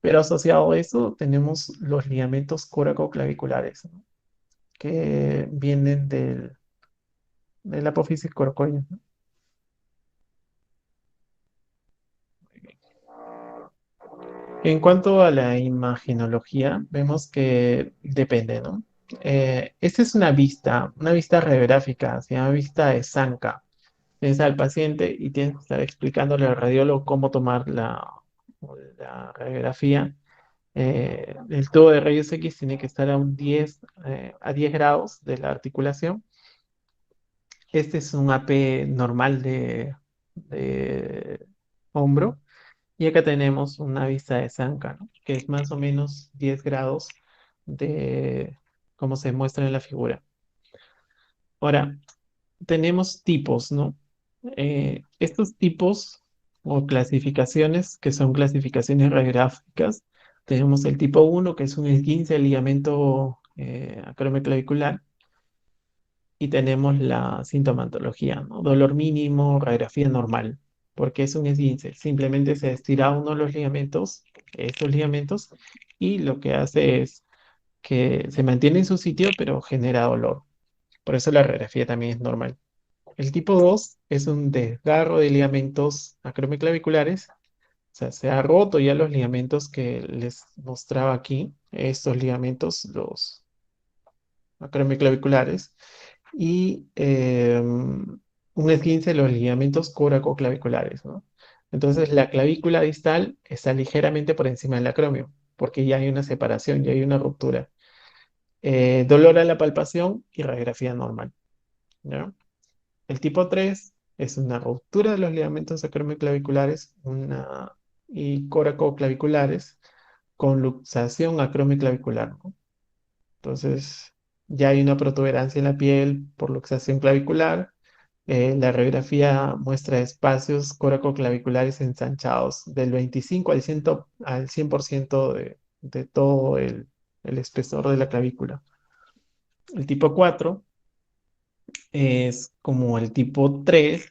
Pero asociado a eso tenemos los ligamentos coracoclaviculares, ¿no? Que vienen del apófisis coracoide, ¿no? En cuanto a la imagenología, vemos que depende, ¿no? Esta es una vista radiográfica, se llama vista de Zanca. Tienes al paciente y tienes que estar explicándole al radiólogo cómo tomar la radiografía. El tubo de rayos X tiene que estar a 10 grados de la articulación. Este es un AP normal de hombro. Y acá tenemos una vista de Zanca, ¿no? Que es más o menos 10 grados de como se muestra en la figura. Ahora, tenemos tipos, ¿no? Estos tipos o clasificaciones, que son clasificaciones radiográficas, tenemos el tipo uno que es un esguince del ligamento acromioclavicular, y tenemos la sintomatología, ¿no? Dolor mínimo, radiografía normal, porque es un esguince. Simplemente se estira uno de los ligamentos, estos ligamentos, y lo que hace es que se mantiene en su sitio, pero genera dolor. Por eso la radiografía también es normal. El tipo 2 es un desgarro de ligamentos acromioclaviculares. O sea, se ha roto ya los ligamentos que les mostraba aquí, estos ligamentos, los acromioclaviculares, y un esguince de los ligamentos coracoclaviculares, ¿no? Entonces, la clavícula distal está ligeramente por encima del acromio, porque ya hay una separación, ya hay una ruptura. Dolor a la palpación y radiografía normal, ¿ya? El tipo 3 es una ruptura de los ligamentos acromioclaviculares y coracoclaviculares con luxación acromioclavicular, ¿no? Entonces, ya hay una protuberancia en la piel por luxación clavicular. La radiografía muestra espacios coracoclaviculares ensanchados del 25 al 100% de todo el espesor de la clavícula. El tipo 4 es como el tipo 3,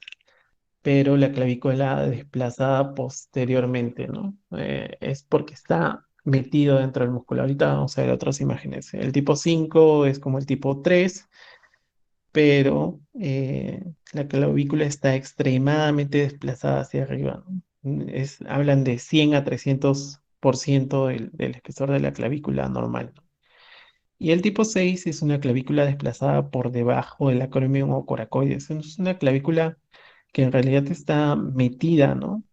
pero la clavícula desplazada posteriormente, ¿no? Es porque está metido dentro del músculo. Ahorita vamos a ver otras imágenes. El tipo 5 es como el tipo 3, pero la clavícula está extremadamente desplazada hacia arriba, ¿no? Hablan de 100 a 300% del espesor de la clavícula normal, ¿no? Y el tipo 6 es una clavícula desplazada por debajo del acromion o coracoides. Es una clavícula que en realidad está metida, ¿no?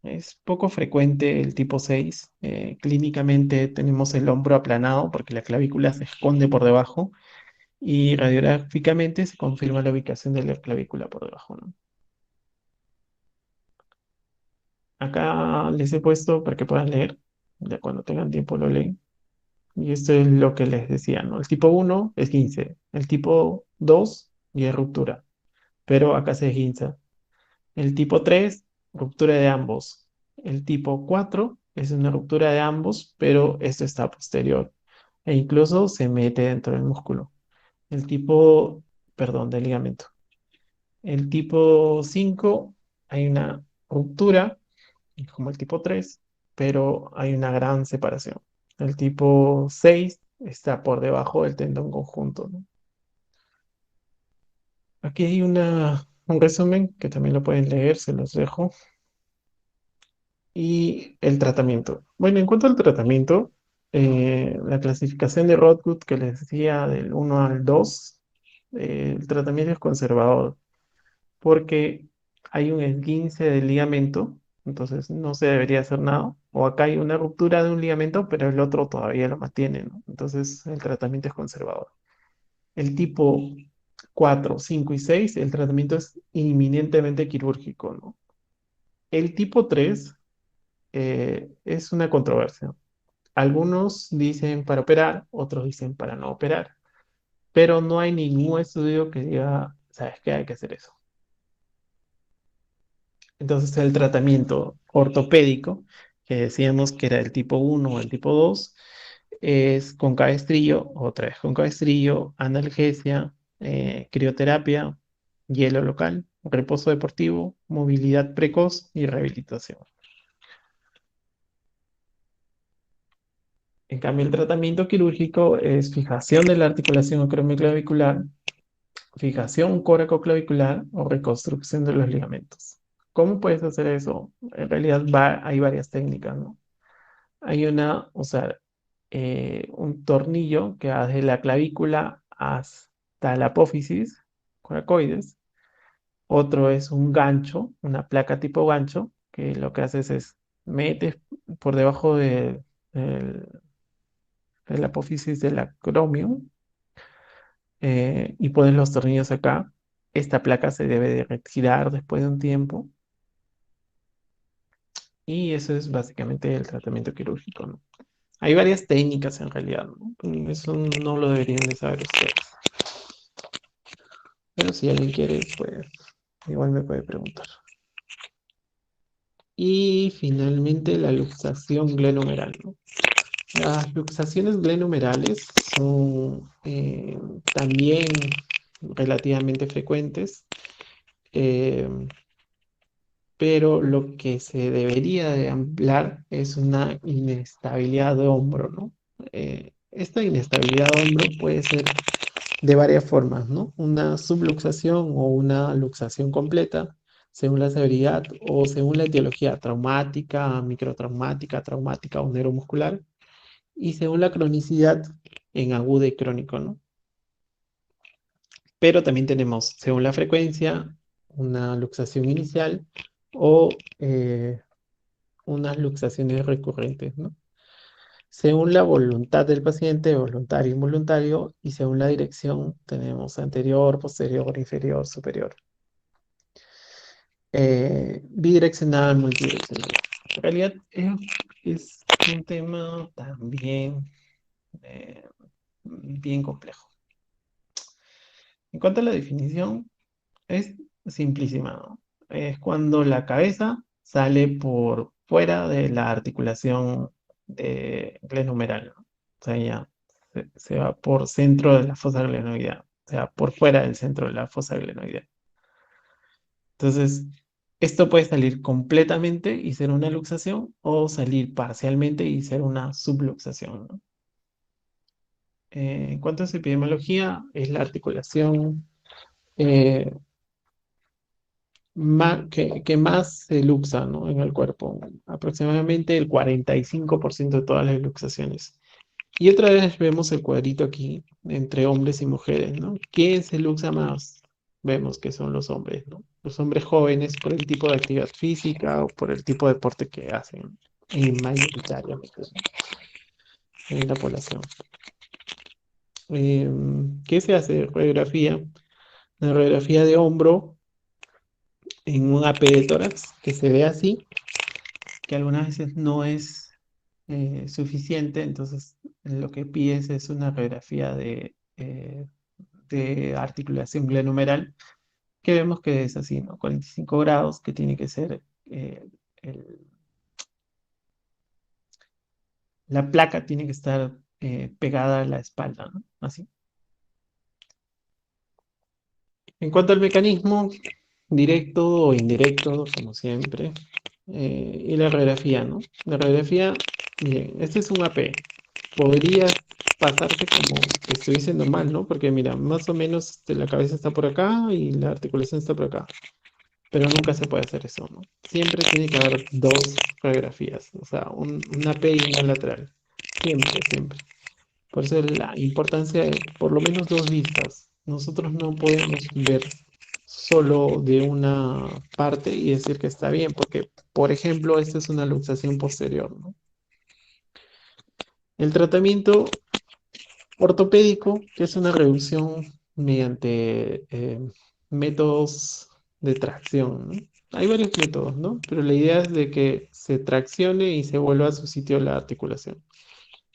Es poco frecuente el tipo 6. Clínicamente tenemos el hombro aplanado porque la clavícula se esconde por debajo, y radiográficamente se confirma la ubicación de la clavícula por debajo, ¿no? Acá les he puesto para que puedan leer, ya cuando tengan tiempo lo leen. Y esto es lo que les decía, ¿no? El tipo 1 es 15, el tipo 2 ya es ruptura. pero acá se esguinza. El tipo 3, ruptura de ambos. El tipo 4 es una ruptura de ambos, pero esto está posterior e incluso se mete dentro del músculo. El tipo, perdón, del ligamento. El tipo 5 hay una ruptura, como el tipo 3, pero hay una gran separación. El tipo 6 está por debajo del tendón conjunto, ¿no? Aquí hay un resumen que también lo pueden leer, se los dejo. Y el tratamiento. Bueno, en cuanto al tratamiento, la clasificación de Rothgut que les decía del 1 al 2, el tratamiento es conservador porque hay un esguince del ligamento, entonces no se debería hacer nada. O acá hay una ruptura de un ligamento, pero el otro todavía lo mantiene, ¿no? Entonces el tratamiento es conservador. El tipo 4, 5 y 6, el tratamiento es inminentemente quirúrgico, ¿no? El tipo 3 es una controversia. Algunos dicen para operar, otros dicen para no operar, pero no hay ningún estudio que diga, ¿sabes qué? Hay que hacer eso. Entonces el tratamiento ortopédico, que decíamos que era el tipo 1 o el tipo 2, es con cabestrillo, otra vez con cabestrillo, analgesia, crioterapia, hielo local, reposo deportivo, movilidad precoz y rehabilitación. En cambio, el tratamiento quirúrgico es fijación de la articulación acromioclavicular, fijación coracoclavicular o reconstrucción de los ligamentos. ¿Cómo puedes hacer eso? En realidad hay varias técnicas, ¿no? Hay un tornillo que va desde la clavícula hasta la apófisis, coracoides. Otro es un gancho, una placa tipo gancho, que lo que haces es metes por debajo del- de la apófisis del acromion y pones los tornillos acá. Esta placa se debe de retirar después de un tiempo y eso es básicamente el tratamiento quirúrgico, ¿no? Hay varias técnicas en realidad, ¿no? Eso no lo deberían de saber ustedes. Pero si alguien quiere, pues igual me puede preguntar. Y finalmente la luxación glenomeral, ¿no? Las luxaciones glenomerales son también relativamente frecuentes. eh, pero lo que se debería de ampliar es una inestabilidad de hombro, ¿no? Esta inestabilidad de hombro puede ser de varias formas, ¿no? Una subluxación o una luxación completa, según la severidad o según la etiología traumática, microtraumática, traumática o neuromuscular, y según la cronicidad en agudo y crónico, ¿no? Pero también tenemos, según la frecuencia, una luxación inicial o unas luxaciones recurrentes, ¿no? Según la voluntad del paciente, voluntario, involuntario, y según la dirección, tenemos anterior, posterior, inferior, superior. Bidireccional, multidireccional. En realidad es un tema también eh, bien complejo. En cuanto a la definición, es simplísima, ¿no? Es cuando la cabeza sale por fuera de la articulación glenohumeral, ¿no? O sea, ya se va por centro de la fosa glenoidea, o sea, por fuera del centro de la fosa glenoidea. Entonces, esto puede salir completamente y ser una luxación o salir parcialmente y ser una subluxación, ¿no? En cuanto a su epidemiología, es la articulación eh, que más se luxa, ¿no? En el cuerpo, aproximadamente el 45% de todas las luxaciones. Y otra vez vemos el cuadrito aquí entre hombres y mujeres, ¿no? ¿Quién se luxa más? Vemos que son los hombres, ¿no? Los hombres jóvenes por el tipo de actividad física o por el tipo de deporte que hacen, y mayoritariamente, ¿no? En la población. ¿Qué se hace? Radiografía. La radiografía de hombro en un AP de tórax que se ve así, que algunas veces no es suficiente, entonces lo que pides es una radiografía de articulación glenohumeral, que vemos que es así, ¿no? 45 grados, que tiene que ser el- la placa tiene que estar pegada a la espalda, ¿no? Así. En cuanto al mecanismo, directo o indirecto, como siempre, y la radiografía, ¿no? La radiografía, bien, este es un AP. Podría pasarse como que estuviese normal, ¿no? Porque mira, más o menos la cabeza está por acá y la articulación está por acá. Pero nunca se puede hacer eso, ¿no? Siempre tiene que haber dos radiografías, o sea, una P y una lateral. Siempre, siempre. Por eso la importancia de por lo menos dos vistas. Nosotros no podemos ver solo de una parte y decir que está bien, porque, por ejemplo, esta es una luxación posterior, ¿no? El tratamiento ortopédico, que es una reducción mediante métodos de tracción, ¿no? Hay varios métodos, ¿no? Pero la idea es de que se traccione y se vuelva a su sitio la articulación.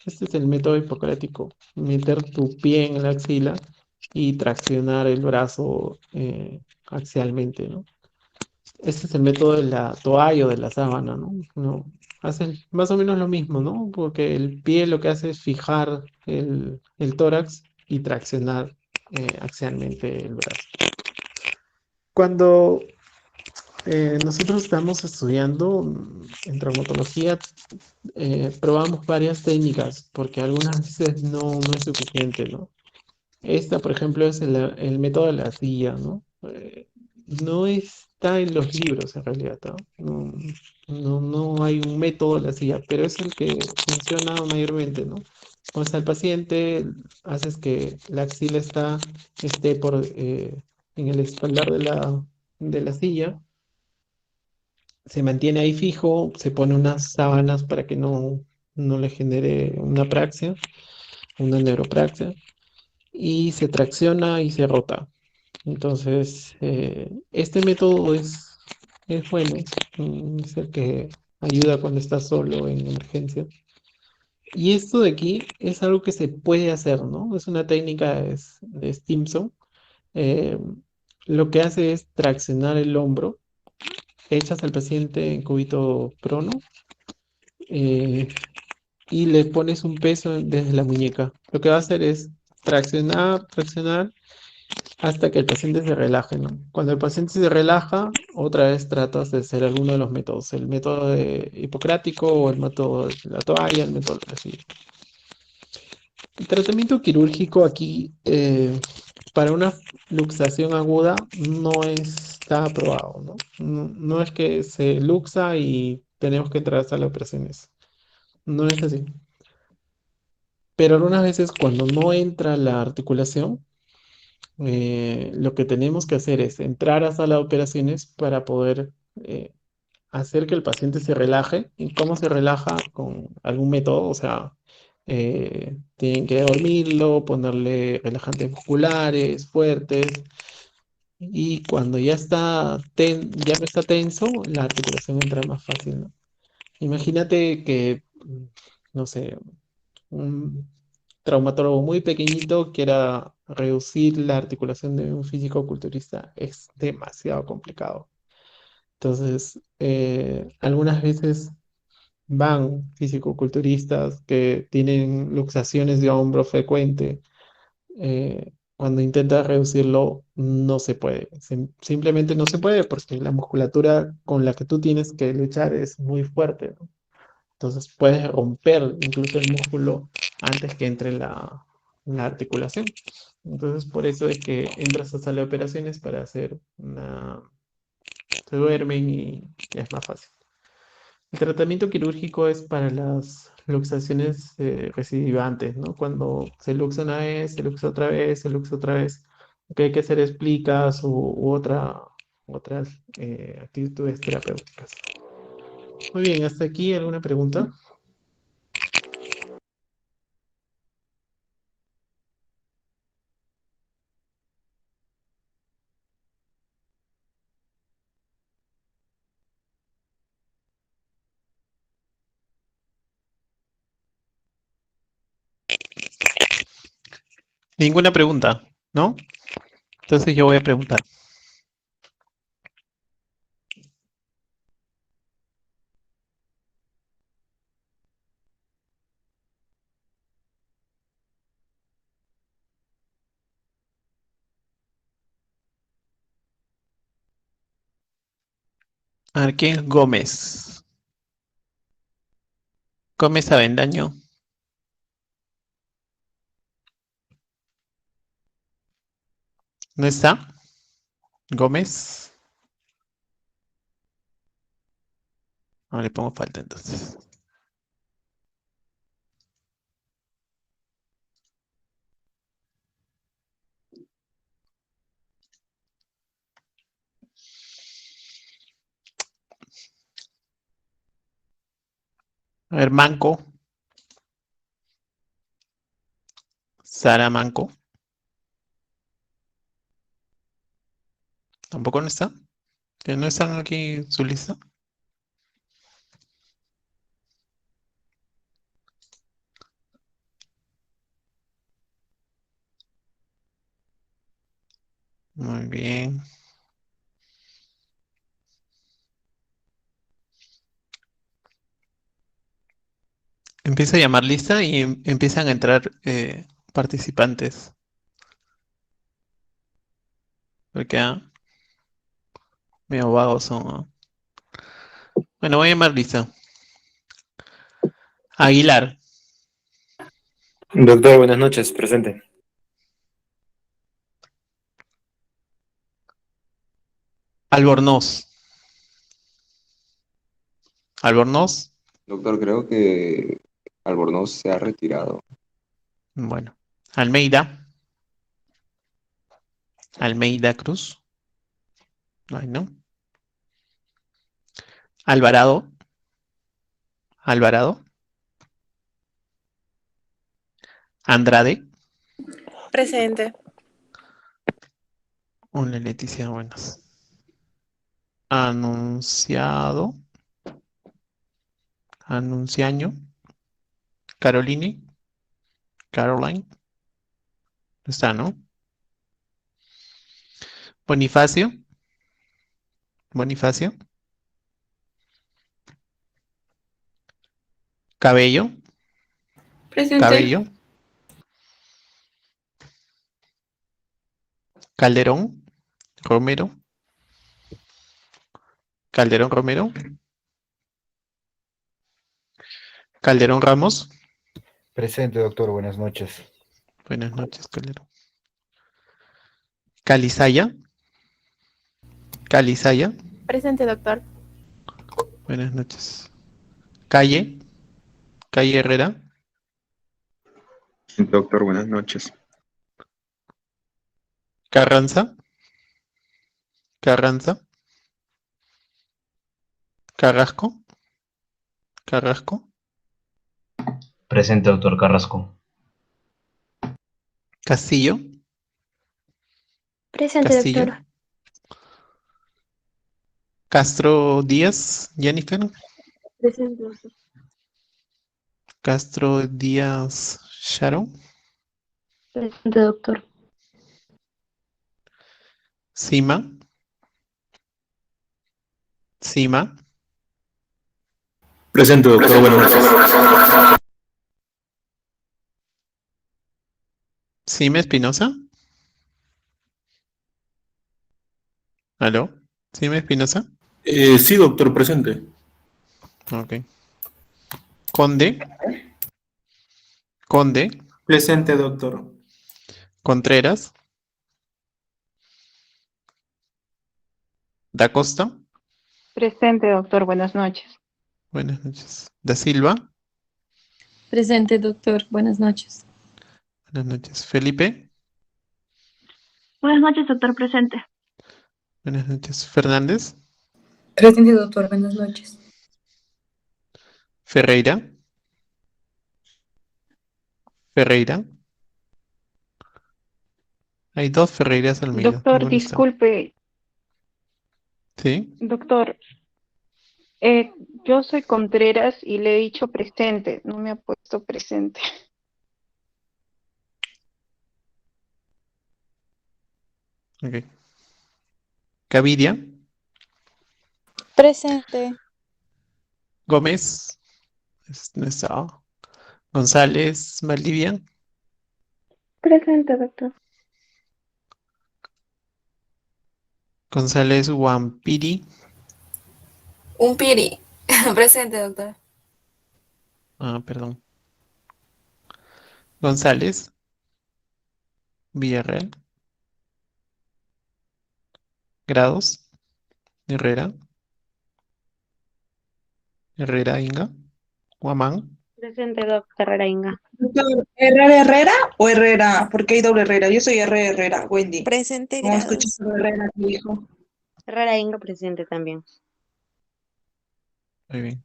Este es el método hipocrático, meter tu pie en la axila y traccionar el brazo axialmente, ¿no? Este es el método de la toalla o de la sábana, ¿no? Hacen más o menos lo mismo, ¿no? Porque el pie lo que hace es fijar el tórax y traccionar axialmente el brazo. Cuando nosotros estamos estudiando en traumatología, probamos varias técnicas porque algunas veces no es suficiente, ¿no? Esta, por ejemplo, es el método de la silla, ¿no? No está en los libros en realidad, ¿no? No hay un método de la silla, pero es el que funciona mayormente, ¿no? Pones al paciente, haces que la axila esté en el espaldar de la silla, se mantiene ahí fijo, se pone unas sábanas para que no le genere una praxia, una neuropraxia, y se tracciona y se rota. Entonces, este método es bueno, es el que ayuda cuando estás solo en emergencia. Y esto de aquí es algo que se puede hacer, ¿no? Es una técnica de Stimson. Eh, lo que hace es traccionar el hombro, echas al paciente en cúbito prono eh, y le pones un peso desde la muñeca. Lo que va a hacer es traccionar, traccionar hasta que el paciente se relaje, ¿no? Cuando el paciente se relaja, otra vez tratas de hacer alguno de los métodos, el método hipocrático o el método de la toalla, el método así. El tratamiento quirúrgico aquí para una luxación aguda no está aprobado, ¿no? No es que se luxa y tenemos que entrar a sala de operaciones. No es así. Pero algunas veces cuando no entra la articulación, lo que tenemos que hacer es entrar a sala de operaciones para poder hacer que el paciente se relaje. ¿Y cómo se relaja? Con algún método, o sea, tienen que dormirlo, ponerle relajantes musculares fuertes. Y cuando ya no está tenso, la articulación entra más fácil, ¿no? Imagínate que, no sé, un traumatólogo muy pequeñito quiera reducir la articulación de un físico-culturista, es demasiado complicado. Entonces, algunas veces van físico-culturistas que tienen luxaciones de hombro frecuente. Cuando intentas reducirlo, no se puede. Simplemente no se puede porque la musculatura con la que tú tienes que luchar es muy fuerte, ¿no? Entonces puedes romper incluso el músculo antes que entre la articulación. Entonces por eso es que entras a sala de operaciones para hacer se duermen y es más fácil. El tratamiento quirúrgico es para las luxaciones recidivantes, ¿no? Cuando se luxa una vez, se luxa otra vez, se luxa otra vez. Lo que hay que hacer es plicas u otras actitudes terapéuticas. Muy bien, hasta aquí alguna pregunta. Ninguna pregunta, ¿no? Entonces yo voy a preguntar. A ver, ¿quién es Gómez? Gómez Avendaño. ¿No está? Gómez. No le pongo falta entonces. A ver, Manco. Sara Manco. ¿Tampoco no está? ¿Que no están aquí en su lista? Muy bien. Empieza a llamar lista y empiezan a entrar participantes. Porque medio vagos son. Bueno, voy a llamar lista. Aguilar. Doctor, buenas noches, presente. Albornoz. Albornoz. Doctor, creo que Albornoz se ha retirado. Bueno. Almeida. Almeida Cruz. Ay, no. Alvarado. Alvarado. Andrade. Presente. Hola, Leticia, buenas. Anunciado. Anunciaño. Caroline. Caroline. No está, ¿no? Bonifacio. Bonifacio. Cabello. Presente. Cabello. Calderón. Romero. Calderón Romero. Calderón Ramos. Presente, doctor, buenas noches. Buenas noches, Calderón. Calizaya. Calizaya. Presente, doctor. Buenas noches. Calle. Calle Herrera. Doctor, buenas noches. Carranza. Carranza. Carrasco. Carrasco. Presente, doctor Carrasco. Castillo. Presente, Castillo. doctor. Castro Díaz. Jennifer. Presente, doctor. Castro Díaz Sharon. Presente, doctor. Cima. Cima. Presente, doctor, buenas noches. Cima Espinosa. ¿Aló? Cima Espinosa. Sí, doctor, presente. Ok. Conde. Conde. Presente, doctor. Contreras. Da Costa. Presente, doctor. Buenas noches. Buenas noches. Da Silva. Presente, doctor. Buenas noches. Buenas noches. Felipe. Buenas noches, doctor. Presente. Buenas noches. Fernández. Presente, doctor. Buenas noches. Ferreira. Ferreira. Hay dos Ferreiras Almeida. Doctor, Ninguno está. disculpe, ¿Sí? doctor. Yo soy Contreras y le he dicho presente. No me ha puesto presente. Ok. Gaviria. Presente. Gómez. No está. González Valdivia. Presente, doctor. González Wampiri. Un piri. Presente, doctor. Ah, perdón. González, Villarreal, Grados, Herrera, Herrera Inga, Guamán, Presente, doctor Inga. Doctor, ¿Herrera Herrera o Herrera? Porque hay doble Herrera. Yo soy Herrera, Wendy. Presente, No escuché Grados. Herrera que dijo. Herrera Inga presente también. muy bien.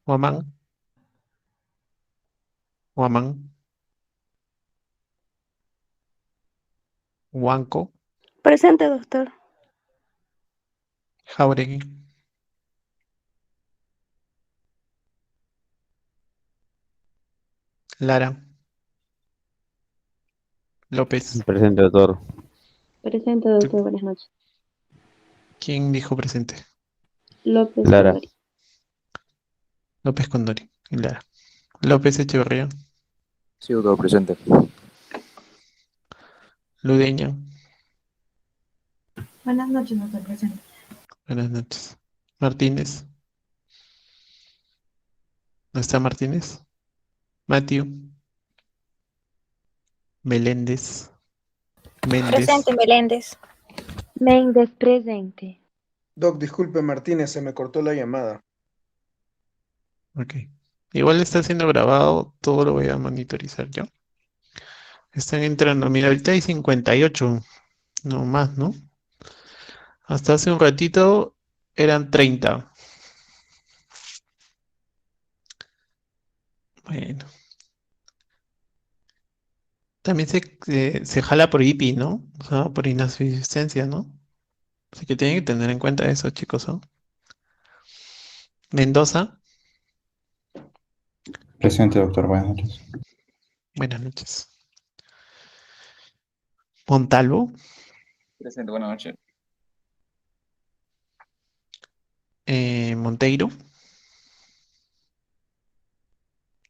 Guamán, Guamán, Huanco, Presente, doctor. Jauregui, Lara, López. Presente, doctor. Presente, doctor, buenas noches. ¿Quién dijo presente? López Lara. Condori. López Condori y Lara. López Echeverría, Sí, doctor, presente. Ludeña. Buenas noches, doctor presente. Buenas noches. Martínez. ¿No está Martínez? Matthew. Meléndez. Méndez. Presente, Meléndez. Méndez presente. Doc, disculpe, Martínez, se me cortó la llamada. Ok. Igual está siendo grabado, todo lo voy a monitorizar yo. Están entrando, mira, ahorita hay 58, no más, ¿no? Hasta hace un ratito eran 30. Bueno. También se jala por IPI, ¿no? O sea, por inasistencia, ¿no? Así que tienen que tener en cuenta eso, chicos, ¿no? Mendoza, Presente, doctor. Buenas noches. buenas noches. Montalvo, Presente, buenas noches. Monteiro,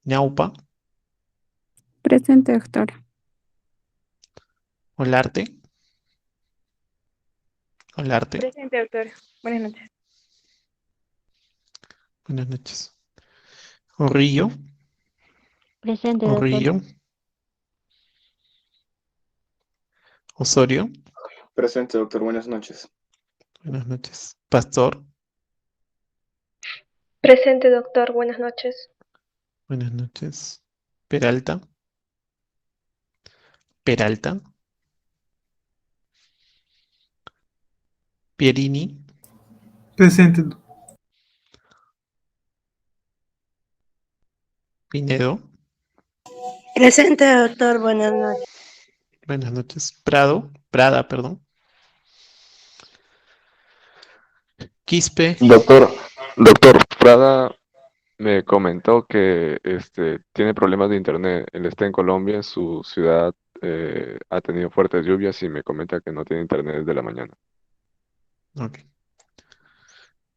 Ñaupa, Presente, doctor. Olarte, Olarte, Presente, doctor. Buenas noches. buenas noches. Orrillo, Presente, doctor. Orrillo, Osorio, Presente, doctor. Buenas noches. buenas noches. Pastor, Presente, doctor. Buenas noches. buenas noches. Peralta, Peralta, Pierini, Presente. Pinedo, Presente, doctor. Buenas noches. buenas noches. Prada, perdón. Quispe, Doctor, Prada me comentó que tiene problemas de internet. Él está en Colombia, en su ciudad ha tenido fuertes lluvias y me comenta que no tiene internet desde la mañana. ok.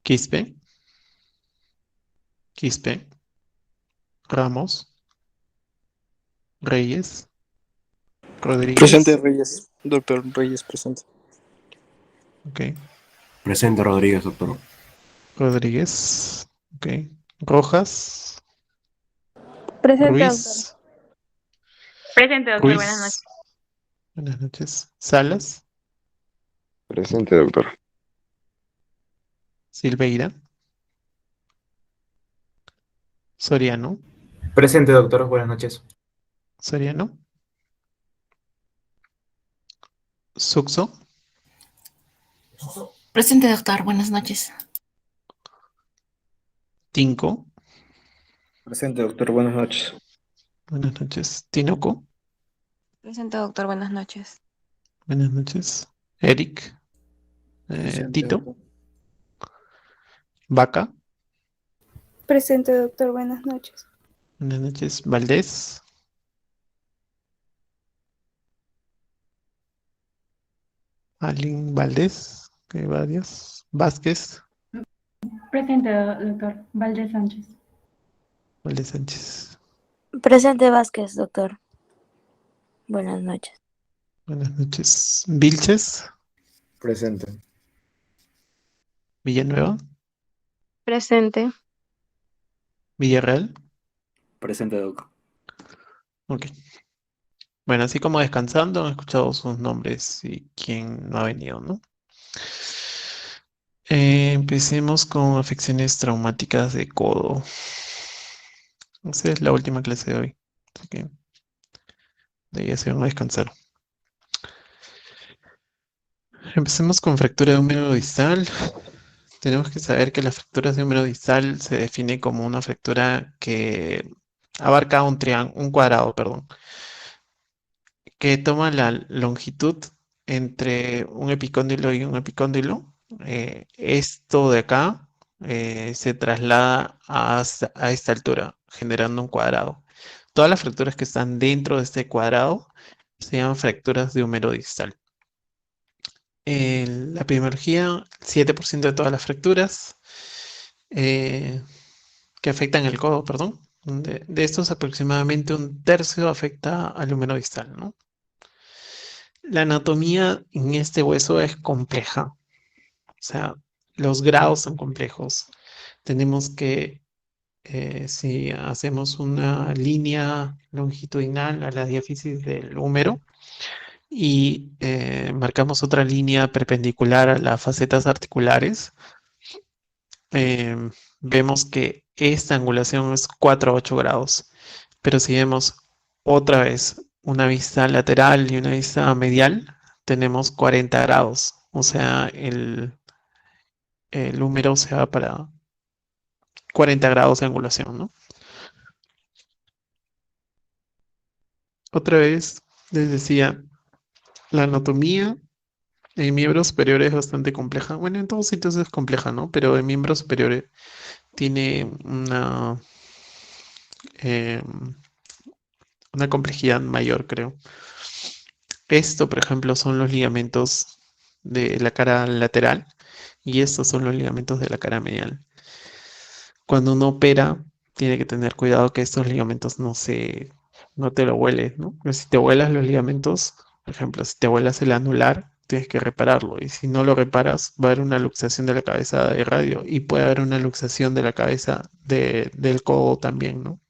Quispe, Quispe, Ramos, Reyes, Rodríguez, Presente, Reyes. Doctor Reyes, presente. ok. Presente, Rodríguez, doctor. Rodríguez, ok. Rojas, Presente, doctor. Ruiz, Presente, doctor, buenas noches. Ruiz, buenas noches. Salas, Presente, doctor. Silveira, Soriano, Presente, doctor. Buenas noches. Soriano, Suxo, Presente, doctor. Buenas noches. Tinco, Presente, doctor. Buenas noches. buenas noches. Tinoco, Presente, doctor. Buenas noches. buenas noches. Eric, Presente, Tito, doctor. Vaca, Presente, doctor. Buenas noches. buenas noches. Valdés, Alin Valdés, que hay varios. Vázquez, Presente, doctor. Valdés Sánchez. Valdés Sánchez. Presente, Vázquez, doctor. Buenas noches. Buenas noches. Vilches, Presente. Villanueva, Presente. Villarreal. Presente, doctor. Ok. Bueno, así como descansando, han escuchado sus nombres y quién no ha venido, ¿no? Empecemos con afecciones traumáticas de codo. Esa es la última clase de hoy. Así que de ahí ya se van a descansar. Empecemos con fractura de húmero distal. Tenemos que saber que las fracturas de húmero distal se define como una fractura que abarca un cuadrado, perdón, que toma la longitud entre un epicóndilo y un epicóndilo. Esto de acá se traslada a esta altura, generando un cuadrado. Todas las fracturas que están dentro de este cuadrado se llaman fracturas de húmero distal. En la epidemiología, 7% de todas las fracturas que afectan el codo, perdón. De estos, aproximadamente un tercio afecta al húmero distal, ¿no? La anatomía en este hueso es compleja, o sea, los grados son complejos. Tenemos que, si hacemos una línea longitudinal a la diáfisis del húmero y marcamos otra línea perpendicular a las facetas articulares, vemos que esta angulación es 4 a 8 grados. Pero si vemos otra vez una vista lateral y una vista medial, tenemos 40 grados. O sea, el húmero se va para 40 grados de angulación, ¿no? Otra vez les decía, la anatomía en miembros superiores es bastante compleja. Bueno, en todos sitios es compleja, ¿no? Pero en miembros superiores tiene una complejidad mayor, creo. Esto, por ejemplo, son los ligamentos de la cara lateral y estos son los ligamentos de la cara medial. Cuando uno opera, tiene que tener cuidado que estos ligamentos no te lo hueles, ¿no? Pero si te vuelas los ligamentos, por ejemplo, si te vuelas el anular, tienes que repararlo. Y si no lo reparas, va a haber una luxación de la cabeza de radio y puede haber una luxación de la cabeza del codo también, ¿no?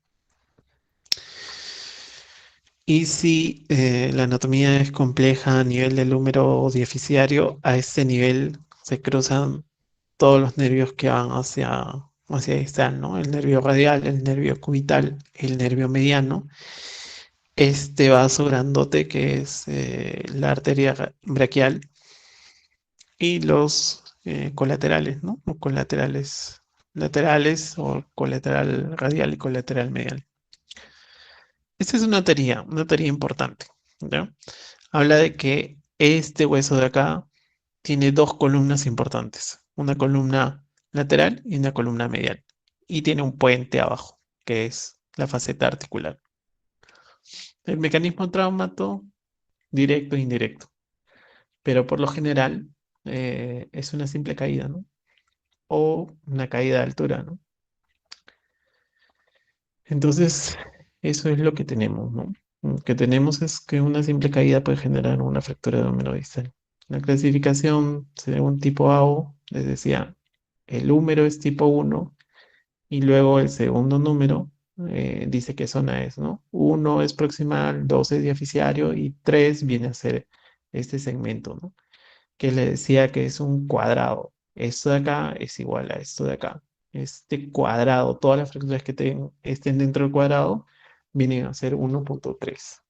Y si la anatomía es compleja a nivel del húmero diaficiario, a este nivel se cruzan todos los nervios que van hacia distal, ¿no? El nervio radial, el nervio cubital, el nervio mediano. Este vaso grandote que es la arteria braquial y los colaterales, ¿no? O colaterales laterales o colateral radial y colateral medial. Esta es una teoría importante, ¿ya? Habla de que este hueso de acá tiene dos columnas importantes, una columna lateral y una columna medial, y tiene un puente abajo, que es la faceta articular. El mecanismo traumato, directo e indirecto, pero por lo general es una simple caída, ¿no? O una caída de altura, ¿no? Entonces, eso es lo que tenemos, ¿no? Lo que tenemos es que una simple caída puede generar una fractura de húmero distal. La clasificación, según tipo AO, les decía, el húmero es tipo 1 y luego el segundo número dice qué zona es, ¿no? 1 es proximal, 2 es diaficiario y 3 viene a ser este segmento, ¿no? Que le decía que es un cuadrado. Esto de acá es igual a esto de acá. Este cuadrado, todas las fracturas que estén dentro del cuadrado, vienen a ser 1.3.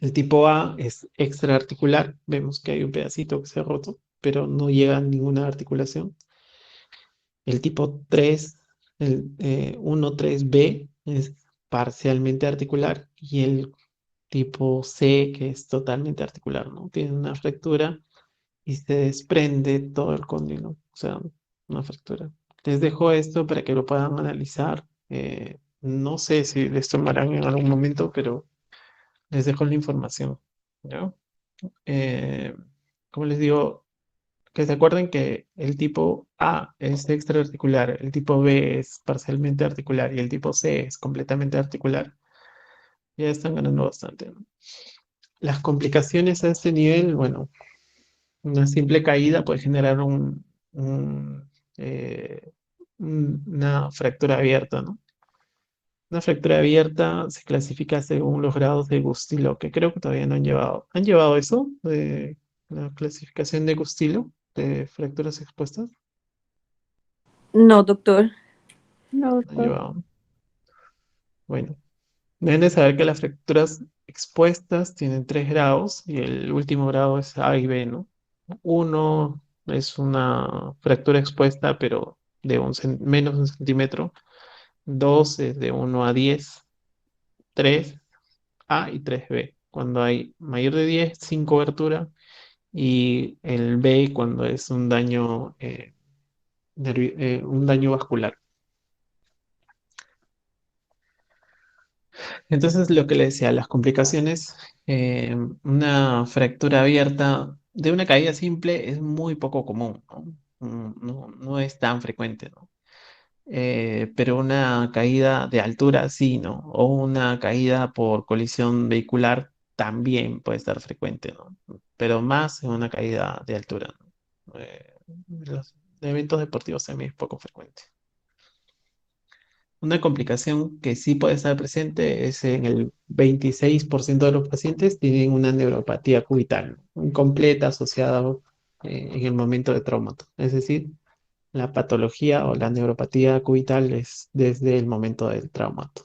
El tipo A es extraarticular. Vemos que hay un pedacito que se ha roto, pero no llega a ninguna articulación. El tipo 3, el 1.3b, es parcialmente articular. Y el tipo C, que es totalmente articular, ¿no? Tiene una fractura y se desprende todo el cóndilo, o sea, una fractura. Les dejo esto para que lo puedan analizar. No sé si les tomarán en algún momento, pero les dejo la información, ¿no? Eh, Como les digo, que se acuerden que el tipo A es extraarticular, el tipo B es parcialmente articular y el tipo C es completamente articular. Ya están ganando bastante, ¿no? Las complicaciones a este nivel, bueno, una simple caída puede generar un una fractura abierta, ¿no? Una fractura abierta se clasifica según los grados de Gustilo, que creo que todavía no han llevado. ¿Han llevado eso de la clasificación de Gustilo de fracturas expuestas? No, doctor. No, No han doctor. llevado. Bueno, deben de saber que las fracturas expuestas tienen 3 grados y el último grado es A y B, ¿no? Uno es una fractura expuesta, pero de menos de 1 centímetro. Dos es de 1 a 10. Tres A y 3B. Cuando hay mayor de 10 sin cobertura. Y el B cuando es un daño vascular. Entonces, lo que le decía, las complicaciones, una fractura abierta de una caída simple es muy poco común, ¿no? No es tan frecuente, ¿no? Pero una caída de altura sí, ¿no? O una caída por colisión vehicular también puede estar frecuente, ¿no? Pero más en una caída de altura, ¿no? Los eventos deportivos también es poco frecuente. Una complicación que sí puede estar presente es en el 26% de los pacientes tienen una neuropatía cubital, ¿no? Incompleta asociada en el momento de traumato. Es decir, la patología o la neuropatía cubital es desde el momento del traumato.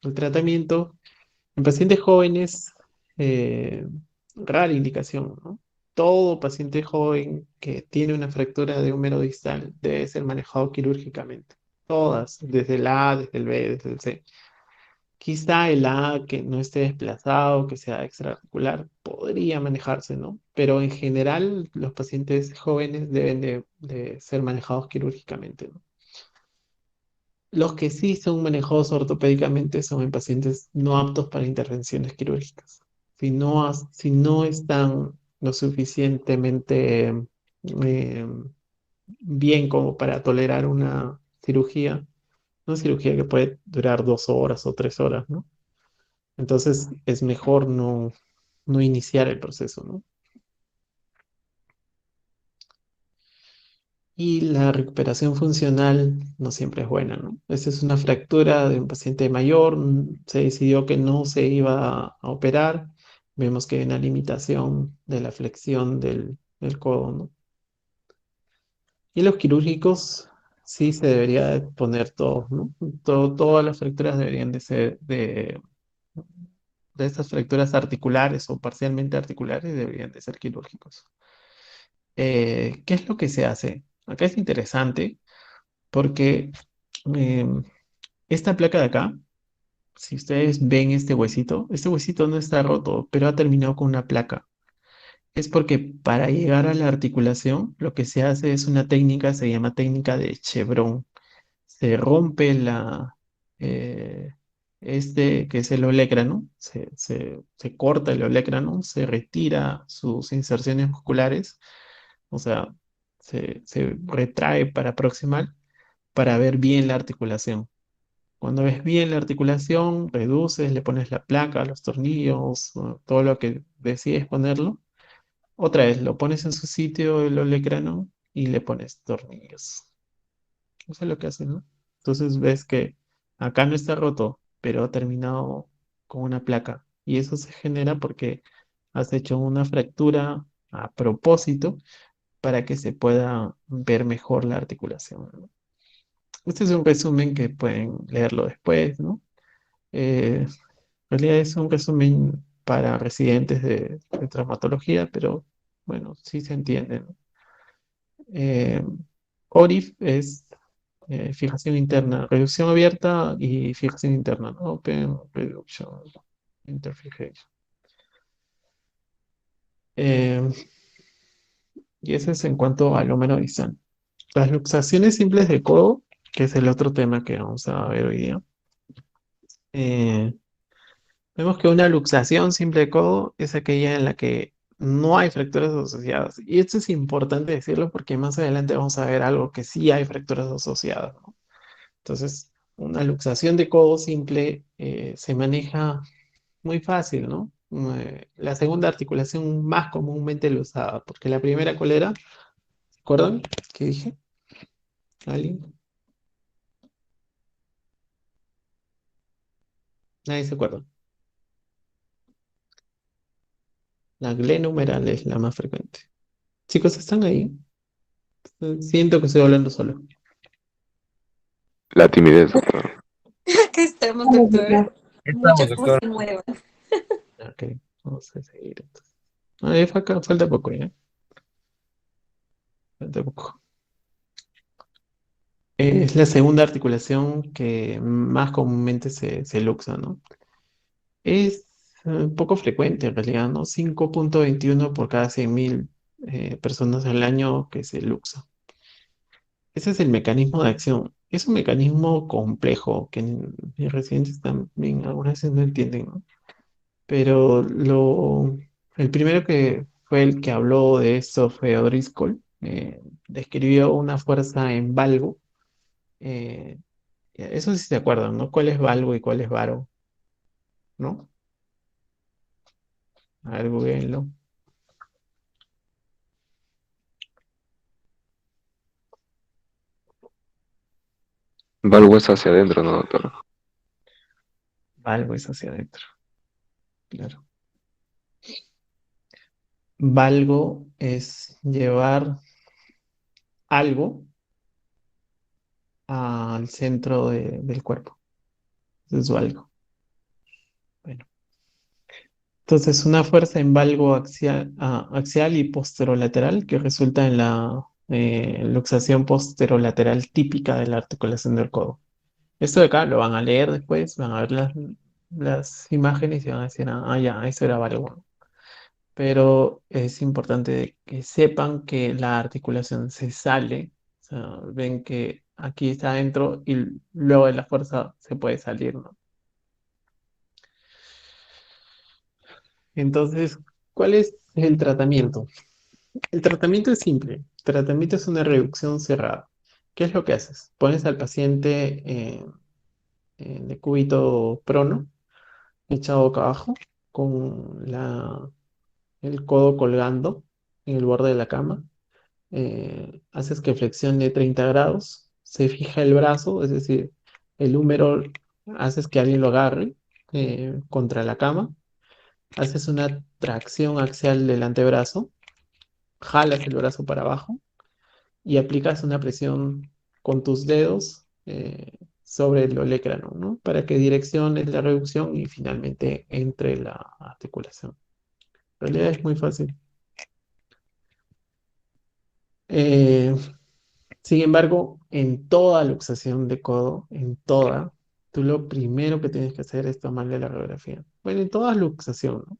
El tratamiento en pacientes jóvenes, eh, rara indicación, ¿no? Todo paciente joven que tiene una fractura de húmero distal debe ser manejado quirúrgicamente. Todas, desde el A, desde el B, desde el C. Quizá el A que no esté desplazado, que sea extraarticular, podría manejarse, ¿no? Pero en general los pacientes jóvenes deben de ser manejados quirúrgicamente, ¿no? Los que sí son manejados ortopédicamente son en pacientes no aptos para intervenciones quirúrgicas. Si no están lo suficientemente eh, bien como para tolerar una cirugía que puede durar 2 horas o 3 horas, ¿no? Entonces es mejor no iniciar el proceso, ¿no? Y la recuperación funcional no siempre es buena, ¿no? Esta es una fractura de un paciente mayor, se decidió que no se iba a operar, vemos que hay una limitación de la flexión del codo, ¿no? Y los quirúrgicos sí se debería de poner todos, ¿no? Todas las fracturas deberían de ser de estas fracturas articulares o parcialmente articulares deberían de ser quirúrgicos. ¿Qué es lo que se hace? Acá es interesante porque em, esta placa de acá, si ustedes ven este huesito no está roto, pero ha terminado con una placa. Es porque para llegar a la articulación, lo que se hace es una técnica, se llama técnica de Chevron. Se rompe eh, que es el olecrano, se corta el olecrano, se retira sus inserciones musculares, o sea, se retrae para proximal para ver bien la articulación. Cuando ves bien la articulación, reduces, le pones la placa, los tornillos, o todo lo que decides ponerlo. Otra vez, lo pones en su sitio el olecrano y le pones tornillos. Eso es lo que hace, ¿no? Entonces ves que acá no está roto, pero ha terminado con una placa. Y eso se genera porque has hecho una fractura a propósito para que se pueda ver mejor la articulación, ¿no? Este es un resumen que pueden leerlo después, ¿no? En realidad es un resumen para residentes de traumatología, pero bueno, sí se entiende, ¿no? Eh, ORIF es fijación interna, reducción abierta y fijación interna, ¿no? Open Reduction Interfication. Eh, y eso es en cuanto al húmero distal. Las luxaciones simples de codo, que es el otro tema que vamos a ver hoy día. eh, Vemos que una luxación simple de codo es aquella en la que no hay fracturas asociadas. Y esto es importante decirlo porque más adelante vamos a ver algo que sí hay fracturas asociadas, ¿no? Entonces, una luxación de codo simple se maneja muy fácil, ¿no? La segunda articulación más comúnmente usada, porque la primera, ¿cuál era? ¿Se acuerdan? ¿Qué dije? ¿Alguien? Nadie se acuerda. La glenohumeral es la más frecuente. Chicos, ¿están ahí? Siento que estoy hablando solo. La timidez, doctor. Acá estamos, doctor. Estamos, Muchas doctor. cosas nuevas. Ok, vamos a seguir entonces. Falta poco, ¿ya? Falta poco. Es la segunda articulación que más comúnmente se luxa, ¿no? Es poco frecuente en realidad, ¿no? 5,21 por cada 100.000 personas al año que se luxa. Ese es el mecanismo de acción. Es un mecanismo complejo que mis residentes también algunas veces no entienden, ¿no? Pero el primero que fue el que habló de esto fue O'Driscoll. Describió una fuerza en valgo. eh, Eso sí se acuerdan, ¿no? ¿Cuál es valgo y cuál es varo? ¿No? A ver, googleenlo. Valgo es hacia adentro, ¿no, doctor? Valgo es hacia adentro, claro. Valgo es llevar algo al centro del cuerpo. Eso es valgo. Bueno. Entonces, una fuerza en valgo axial y posterolateral que resulta en la luxación posterolateral típica de la articulación del codo. Esto de acá lo van a leer después, van a ver las imágenes y van a decir, ya, eso era valgo. Pero es importante que sepan que la articulación se sale, o sea, ven que aquí está adentro y luego de la fuerza se puede salir, ¿no? Entonces, ¿cuál es el tratamiento? El tratamiento es simple. El tratamiento es una reducción cerrada. ¿Qué es lo que haces? Pones al paciente en decúbito prono, echado boca abajo, con el codo colgando en el borde de la cama. Haces que flexione 30 grados, se fija el brazo, es decir, el húmero, haces que alguien lo agarre contra la cama, haces una tracción axial del antebrazo, jalas el brazo para abajo y aplicas una presión con tus dedos sobre el olecrano, ¿no? Para que direcciones la reducción y finalmente entre la articulación. En realidad es muy fácil. Eh, Sin embargo, en toda luxación de codo, en toda, tú lo primero que tienes que hacer es tomarle la radiografía. Bueno, en toda luxación, ¿no?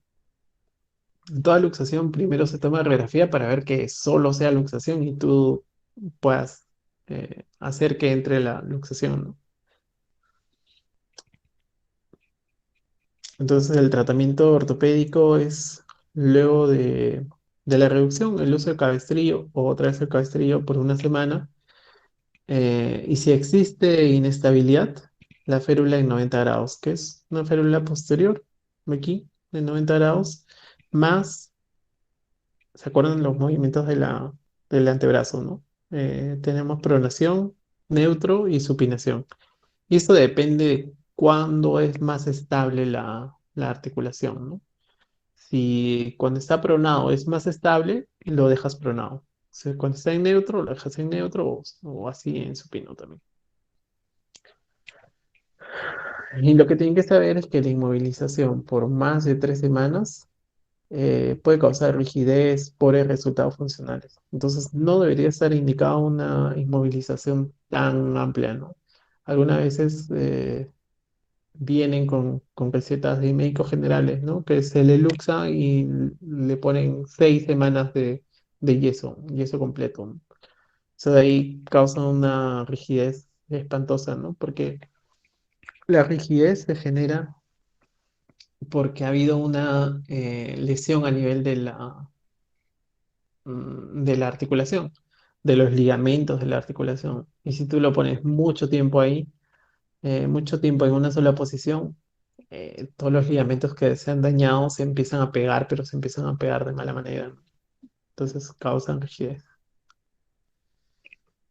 En toda luxación primero se toma radiografía para ver que solo sea luxación y tú puedas hacer que entre la luxación, ¿no? Entonces el tratamiento ortopédico es luego de la reducción, el uso de cabestrillo o otra vez el cabestrillo por una semana. Y si existe inestabilidad, la férula en 90 grados, que es una férula posterior, aquí, en 90 grados, más, ¿se acuerdan los movimientos del antebrazo, ¿no? Tenemos pronación, neutro y supinación. Y esto depende de cuándo es más estable la articulación, ¿no? Si cuando está pronado es más estable, lo dejas pronado. O sea, cuando está en neutro, lo dejas en neutro o así en supino también. Y lo que tienen que saber es que la inmovilización por más de 3 semanas puede causar rigidez, por resultados funcionales. Entonces, no debería estar indicada una inmovilización tan amplia, ¿no? Algunas veces vienen con recetas de médicos generales, ¿no? Que se le luxa y le ponen 6 semanas de yeso completo, ¿no? Eso de ahí causa una rigidez espantosa, ¿no? Porque la rigidez se genera porque ha habido una lesión a nivel de la articulación, de los ligamentos de la articulación. Y si tú lo pones mucho tiempo ahí, mucho tiempo en una sola posición, todos los ligamentos que se han dañado se empiezan a pegar, pero se empiezan a pegar de mala manera, ¿no? Entonces causan rigidez.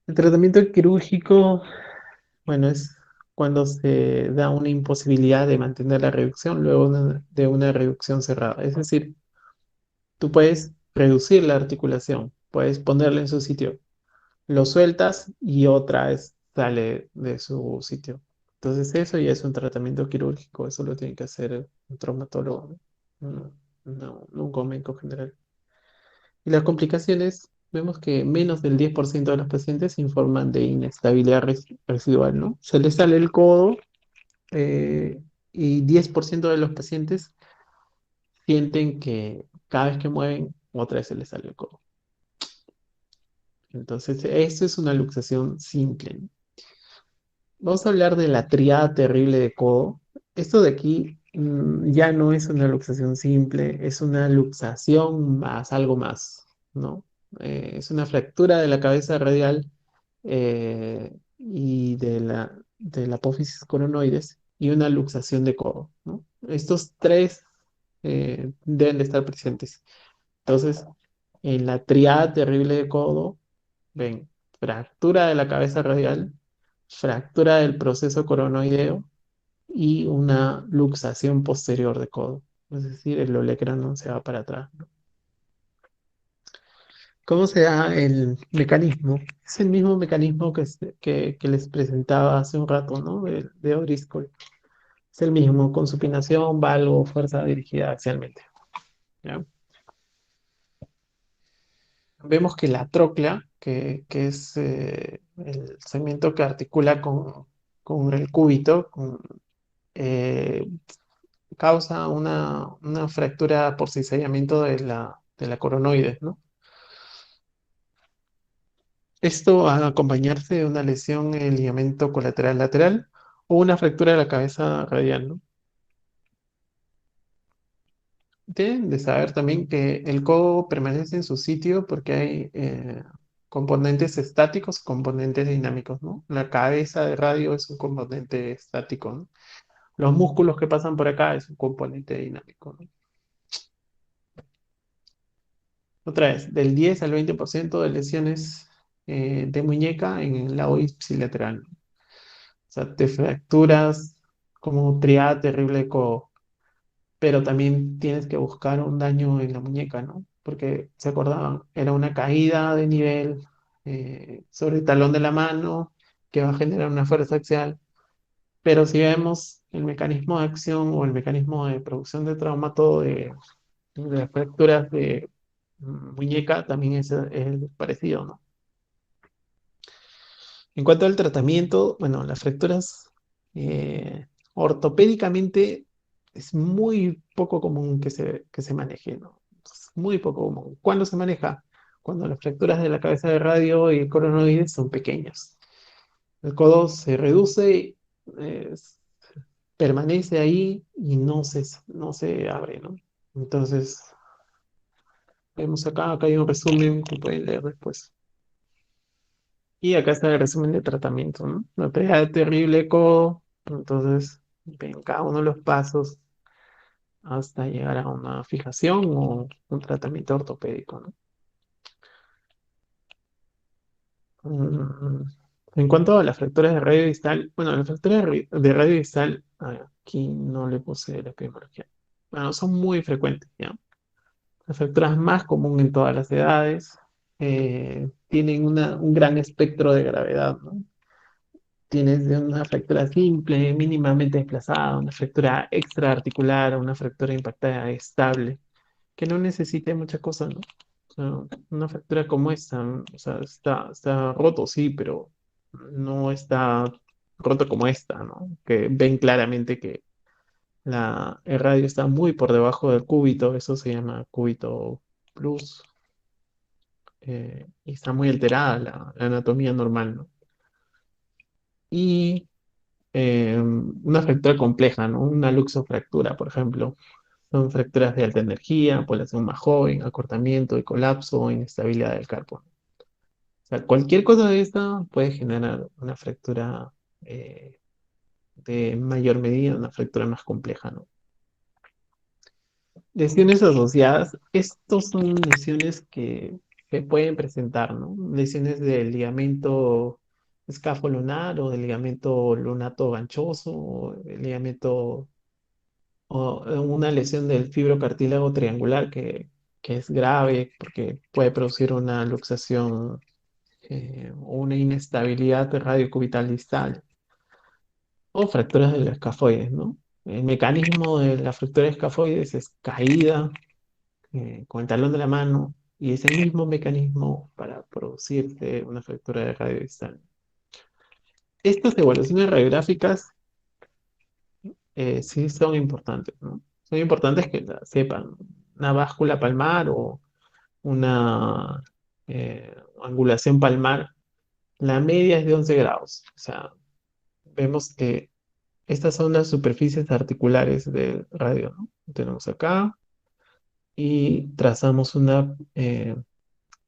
El tratamiento quirúrgico, bueno, es cuando se da una imposibilidad de mantener la reducción luego de una reducción cerrada. Es decir, tú puedes reducir la articulación, puedes ponerla en su sitio, lo sueltas y otra vez sale de su sitio. Entonces eso ya es un tratamiento quirúrgico, eso lo tiene que hacer un traumatólogo, ¿no? No un médico general. Y las complicaciones, vemos que menos del 10% de los pacientes informan de inestabilidad residual, ¿no? Se les sale el codo y 10% de los pacientes sienten que cada vez que mueven, otra vez se les sale el codo. Entonces, eso es una luxación simple, ¿no? Vamos a hablar de la triada terrible de codo. Esto de aquí ya no es una luxación simple, es una luxación más algo más, ¿no? Es una fractura de la cabeza radial y de la apófisis coronoides y una luxación de codo, ¿no? Estos tres deben de estar presentes. Entonces, en la triada terrible de codo, ven, fractura de la cabeza radial, fractura del proceso coronoideo y una luxación posterior de codo. Es decir, el olecrano se va para atrás, ¿no? ¿Cómo se da el mecanismo? Es el mismo mecanismo que les presentaba hace un rato, ¿no? De O'Driscoll. Es el mismo, con supinación, valgo, fuerza dirigida axialmente. ¿Ya? Vemos que la tróclea, que es el segmento que articula con el cúbito, eh, causa una fractura por cizallamiento de la coronoides, ¿no? Esto a acompañarse de una lesión en el ligamento colateral lateral o una fractura de la cabeza radial, ¿no? Deben de saber también que el codo permanece en su sitio porque hay componentes estáticos, componentes dinámicos, ¿no? La cabeza de radio es un componente estático, ¿no? Los músculos que pasan por acá es un componente dinámico, ¿no? Otra vez, del 10 al 20% de lesiones de muñeca en el lado ipsilateral, ¿no? O sea, te fracturas como triada terrible de codo, pero también tienes que buscar un daño en la muñeca, ¿no? Porque se acordaban, era una caída de nivel sobre el talón de la mano que va a generar una fuerza axial, pero si vemos el mecanismo de acción o el mecanismo de producción de trauma, todo de las fracturas de muñeca también es parecido, ¿no? En cuanto al tratamiento, bueno, las fracturas ortopédicamente es muy poco común que se maneje, ¿no? Es muy poco común. ¿Cuándo se maneja? Cuando las fracturas de la cabeza de radio y el coronoides son pequeñas. El codo se reduce, eh, permanece ahí y no se abre, ¿no? Entonces, vemos acá hay un resumen que pueden leer después. Y acá está el resumen de tratamiento, ¿no? La pega terrible eco, entonces ven cada uno de los pasos hasta llegar a una fijación o un tratamiento ortopédico, ¿no? Mm, En cuanto a las fracturas de radio distal, bueno, las fracturas de radio distal, aquí no le puse la epidemiología. Bueno, son muy frecuentes, ¿ya? Las fracturas más comunes en todas las edades, tienen un gran espectro de gravedad, ¿no? Tienes de una fractura simple, mínimamente desplazada, una fractura extraarticular, una fractura impactada estable, que no necesite mucha cosa, ¿no? O sea, una fractura como esta, ¿no? O sea, está roto, sí, pero no está roto como esta, ¿no? Que ven claramente que el radio está muy por debajo del cúbito, eso se llama cúbito plus, y está muy alterada la anatomía normal, ¿no? Y una fractura compleja, ¿no? Una luxofractura, por ejemplo. Son fracturas de alta energía, población más joven, acortamiento y colapso o inestabilidad del carpo. O sea, cualquier cosa de esta puede generar una fractura de mayor medida, una fractura más compleja, ¿no? Lesiones asociadas, estos son lesiones que se pueden presentar, ¿no? Lesiones del ligamento escafo lunar o del ligamento lunato ganchoso o el ligamento o una lesión del fibrocartílago triangular que es grave porque puede producir una luxación o una inestabilidad radiocubital distal o fracturas del escafoides, ¿no? El mecanismo de la fractura de escafoides es caída con el talón de la mano y es el mismo mecanismo para producirse una fractura de radio distal. Estas evaluaciones radiográficas sí son importantes, ¿no? Son importantes que la sepan. Una báscula palmar o una angulación palmar, la media es de 11 grados. O sea, vemos que estas son las superficies articulares del radio, ¿no? Tenemos acá y trazamos una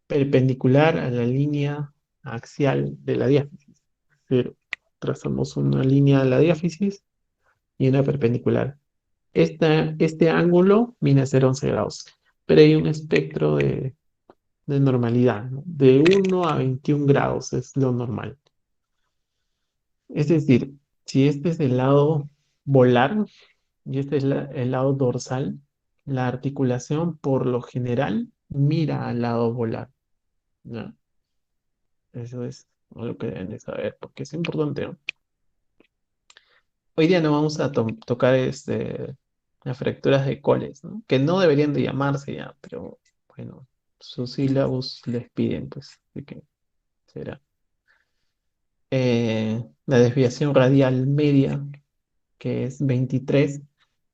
perpendicular a la línea axial de la diáfisis. Es decir, trazamos una línea a la diáfisis y una perpendicular. Este ángulo viene a ser 11 grados, pero hay un espectro de normalidad, ¿no? De 1 a 21 grados es lo normal. Es decir, si este es el lado volar y este es el lado dorsal, la articulación por lo general mira al lado volar, ¿no? Eso es lo que deben de saber, porque es importante, ¿no? Hoy día no vamos a tocar las fracturas de Coles, ¿no? Que no deberían de llamarse ya, pero bueno, sus sílabus les piden, pues, así que será. La desviación radial media, que es 23,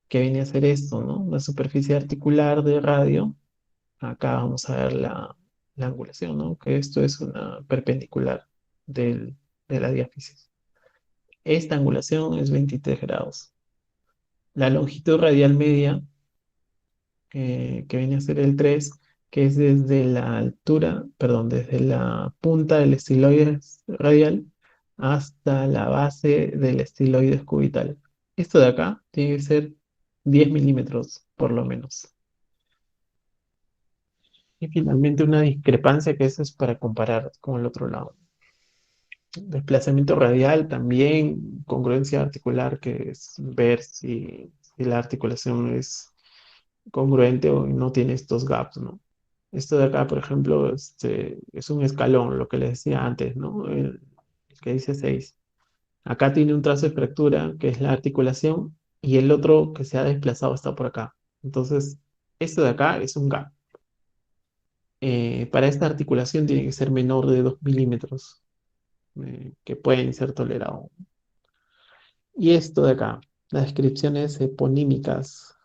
que viene a ser esto, ¿no? La superficie articular de radio. Acá vamos a ver la angulación, ¿no? Que esto es una perpendicular de la diáfisis. Esta angulación es 23 grados. La longitud radial media, que viene a ser el 3, que es desde la altura, perdón, desde la punta del estiloide radial hasta la base del estiloide cubital. Esto de acá tiene que ser 10 milímetros, por lo menos. Y finalmente una discrepancia que eso es para comparar con el otro lado. Desplazamiento radial también, congruencia articular, que es ver si la articulación es congruente o no tiene estos gaps, ¿no? Esto de acá, por ejemplo, es un escalón, lo que les decía antes, ¿no? El que dice 6. Acá tiene un trazo de fractura, que es la articulación, y el otro que se ha desplazado está por acá. Entonces, esto de acá es un gap. Para esta articulación tiene que ser menor de 2 milímetros, que pueden ser tolerados. Y esto de acá, las descripciones eponímicas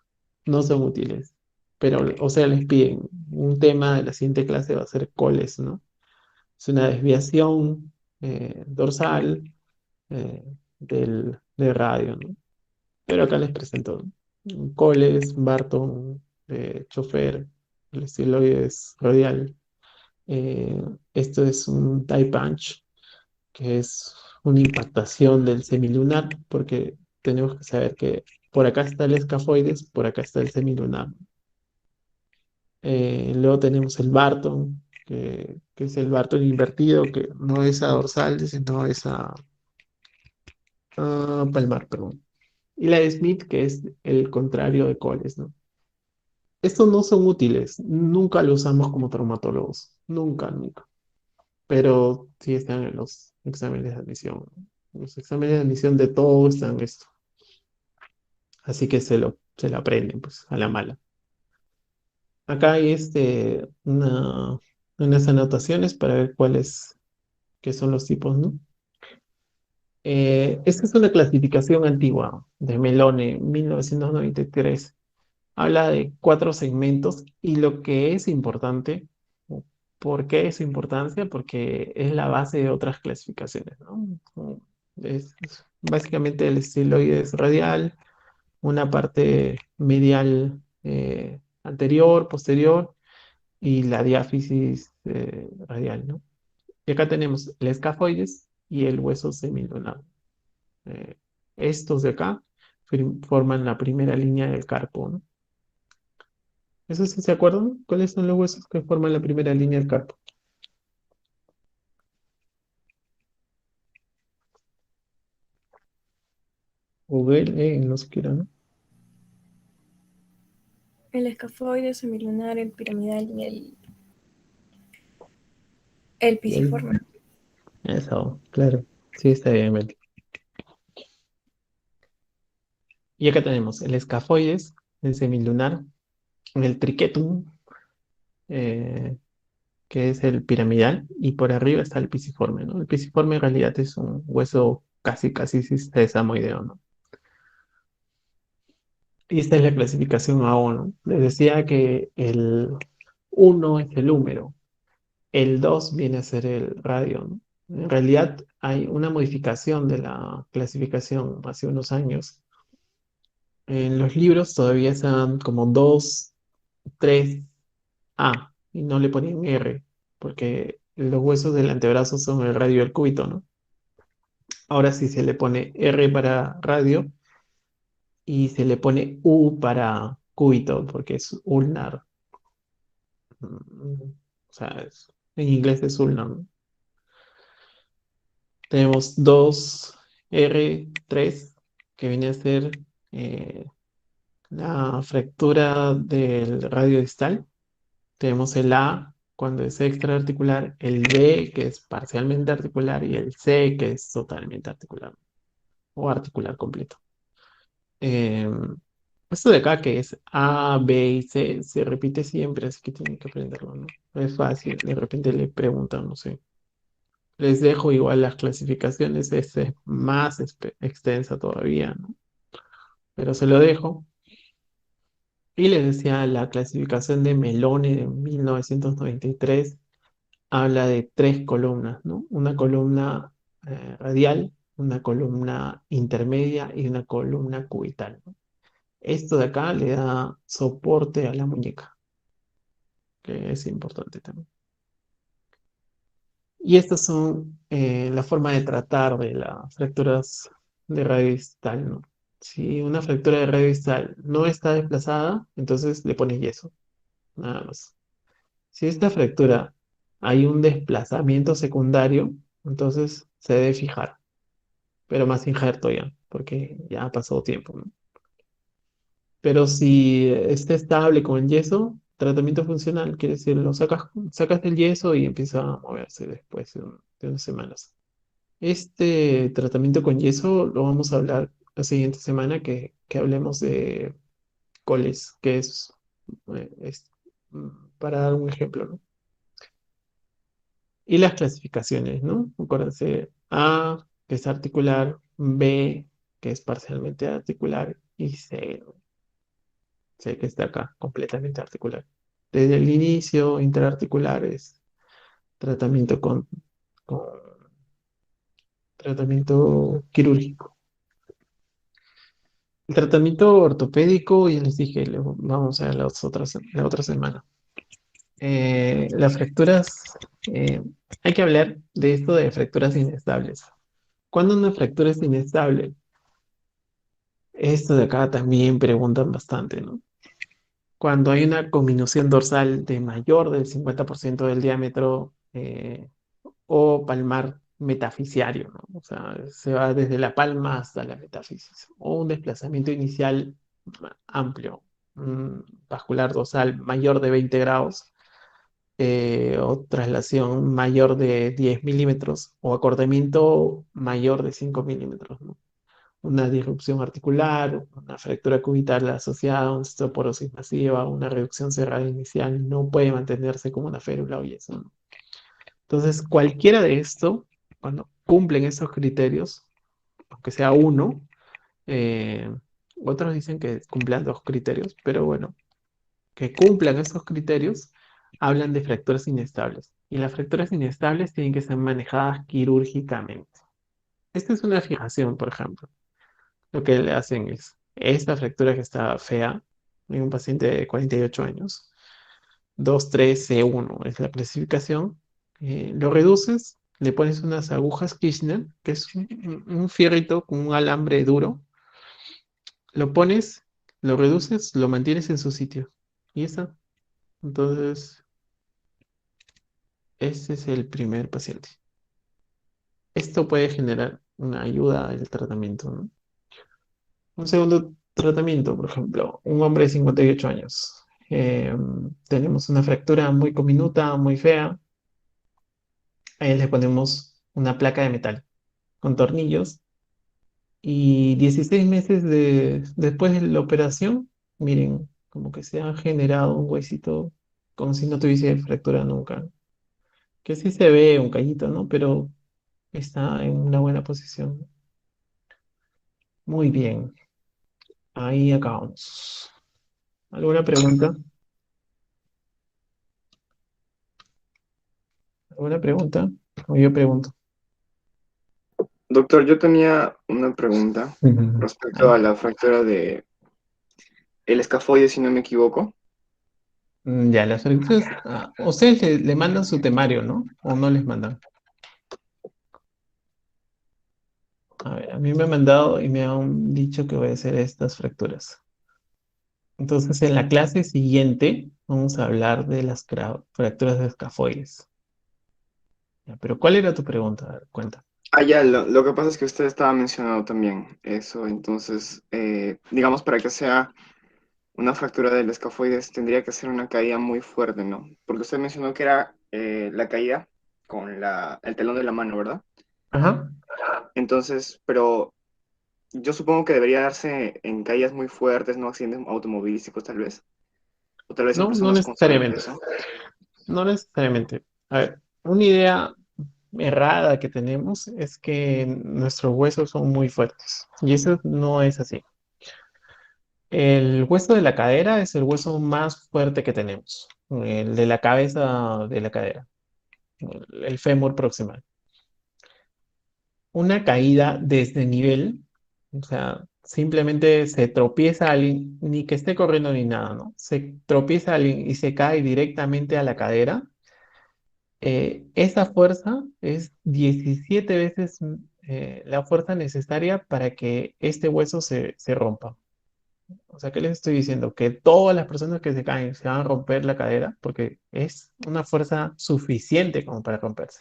no son útiles, pero, o sea, les piden, un tema de la siguiente clase va a ser coles, ¿no? Es una desviación dorsal de radio, ¿no? Pero acá les presento, ¿no? Coles, Barton, chofer, el estiloide es radial. Esto es un tie punch, que es una impactación del semilunar, porque tenemos que saber que por acá está el escafoides, por acá está el semilunar. Luego tenemos el Barton, que es el Barton invertido, que no es a dorsal, sino es a palmar, perdón. Y la de Smith, que es el contrario de Coles, ¿no? Estos no son útiles, nunca lo usamos como traumatólogos, nunca, nunca. Pero sí están en los exámenes de admisión, ¿no? Los exámenes de admisión de todo están esto. Así que se lo aprenden, pues, a la mala. Acá hay unas anotaciones para ver qué son los tipos, ¿no? Esta es una clasificación antigua de Melone, 1993. Habla de 4 segmentos y lo que es importante, ¿por qué es su importancia? Porque es la base de otras clasificaciones, ¿no? Es básicamente el estiloide es radial, una parte medial anterior, posterior y la diáfisis radial, ¿no? Y acá tenemos el escafoides y el hueso semilunar. Eh, Estos de acá forman la primera línea del carpo, ¿no? ¿Eso sí se acuerdan? ¿Cuáles son los huesos que forman la primera línea del carpo? Google, no siquiera, ¿no? El escafoide semilunar, el piramidal y el Y ahí, pisiforme. eso, claro. Sí, está bien, Betty. Y acá tenemos el escafoides, el semilunar, el triquetum, eh, que es el piramidal, y por arriba está el pisiforme, ¿no? El pisiforme en realidad es un hueso casi sesamoideo, ¿no? Y esta es la clasificación A1. Les decía que el uno es el húmero, el 2 viene a ser el radio, ¿no? En realidad hay una modificación de la clasificación hace unos años. En los libros todavía están como 2 3 A y no le ponen R, porque los huesos del antebrazo son el radio y el cúbito, ¿no? Ahora sí se le pone R para radio y se le pone U para cúbito, porque es ulnar. O sea, en inglés es ulnar, ¿no? Tenemos 2R3 que viene a ser eh, la fractura del radio distal. Tenemos el A cuando es extraarticular, el B que es parcialmente articular y el C que es totalmente articular o articular completo. Eh, Esto de acá que es A, B y C se repite siempre, así que tienen que aprenderlo, ¿no? Es fácil, de repente le preguntan, no sé. Les dejo igual las clasificaciones, esta es más extensa todavía, ¿no? Pero se lo dejo. Y les decía, la clasificación de Meloni de 1993 habla de tres columnas, ¿no? Una columna radial, una columna intermedia y una columna cubital, ¿no? Esto de acá le da soporte a la muñeca, que es importante también. Y estas son la forma de tratar de las fracturas de radio distal, ¿no? Si una fractura de radio distal no está desplazada, entonces le pones yeso, nada más. Si esta fractura hay un desplazamiento secundario, entonces se debe fijar, pero más injerto ya, porque ya ha pasado tiempo, ¿no? Pero si está estable con el yeso, tratamiento funcional, quiere decir, sacas del yeso y empieza a moverse después de unas semanas. Este tratamiento con yeso lo vamos a hablar la siguiente semana que hablemos de coles, que es, para dar un ejemplo, ¿no? Y las clasificaciones, ¿no? Acuérdense, A, que es articular, B, que es parcialmente articular, y C, ¿no? C, que está acá, completamente articular. Desde el inicio, interarticular es tratamiento con tratamiento quirúrgico. El tratamiento ortopédico, ya les dije, vamos a ver la otra semana. Las fracturas, eh, hay que hablar de esto de fracturas inestables. ¿Cuándo una fractura es inestable? Esto de acá también preguntan bastante, ¿no? Cuando hay una conminución dorsal de mayor del 50% del diámetro o palmar metafisiario, ¿no? O sea, se va desde la palma hasta la metafisis. O un desplazamiento inicial amplio, vascular dorsal mayor de 20 grados, o traslación mayor de 10 milímetros, o acortamiento mayor de 5 milímetros, ¿no? Una disrupción articular, una fractura cubital asociada a una osteoporosis masiva, una reducción cerrada inicial, no puede mantenerse como una férula o yeso, ¿no? Entonces, cualquiera de esto, cuando cumplen esos criterios, aunque sea uno, eh, otros dicen que cumplan dos criterios, pero bueno, que cumplan esos criterios, hablan de fracturas inestables. Y las fracturas inestables tienen que ser manejadas quirúrgicamente. Esta es una fijación, por ejemplo. Lo que le hacen es, esta fractura que está fea en un paciente de 48 años, 23C1 es la clasificación, lo reduces, le pones unas agujas Kirchner, que es un fierrito con un alambre duro, lo pones, lo reduces, lo mantienes en su sitio. Y ya está. Entonces, ese es el primer paciente. Esto puede generar una ayuda al tratamiento, ¿no? Un segundo tratamiento, por ejemplo, un hombre de 58 años. Tenemos una fractura muy diminuta, muy fea. A él le ponemos una placa de metal con tornillos y 16 meses después de la operación, miren, como que se ha generado un huesito como si no tuviese fractura nunca. Que sí se ve un callito, ¿no? Pero está en una buena posición. Muy bien, ahí acabamos. ¿Alguna pregunta? ¿Alguna pregunta? O yo pregunto. Doctor, yo tenía una pregunta Ujú. respecto Ahí. a la fractura de el escafoide, si no me equivoco. Ya, las fracturas. Ustedes le mandan su temario, ¿no? ¿O no les mandan? A ver, a mí me han mandado y me han dicho que voy a hacer estas fracturas. Entonces, en la clase siguiente vamos a hablar de las fracturas de escafoides. Ya, pero ¿cuál era tu pregunta? A ver, cuenta. Ah, ya, lo que pasa es que usted estaba mencionando también eso, entonces, digamos, para que sea una fractura del escafoides tendría que ser una caída muy fuerte, ¿no? Porque usted mencionó que era la caída con el talón de la mano, ¿verdad? Ajá. Entonces, pero yo supongo que debería darse en caídas muy fuertes, no accidentes automovilísticos tal vez, o tal vez en No, no personas con necesariamente. sobrepeso. No necesariamente. A ver, una idea errada que tenemos es que nuestros huesos son muy fuertes. Y eso no es así. El hueso de la cadera es el hueso más fuerte que tenemos. El de la cabeza de la cadera. El fémur proximal. Una caída desde nivel, o sea, simplemente se tropieza alguien, ni que esté corriendo ni nada, ¿no? Se tropieza alguien y se cae directamente a la cadera. Esa fuerza es 17 veces la fuerza necesaria para que este hueso se rompa. O sea, ¿qué les estoy diciendo? Que todas las personas que se caen se van a romper la cadera porque es una fuerza suficiente como para romperse.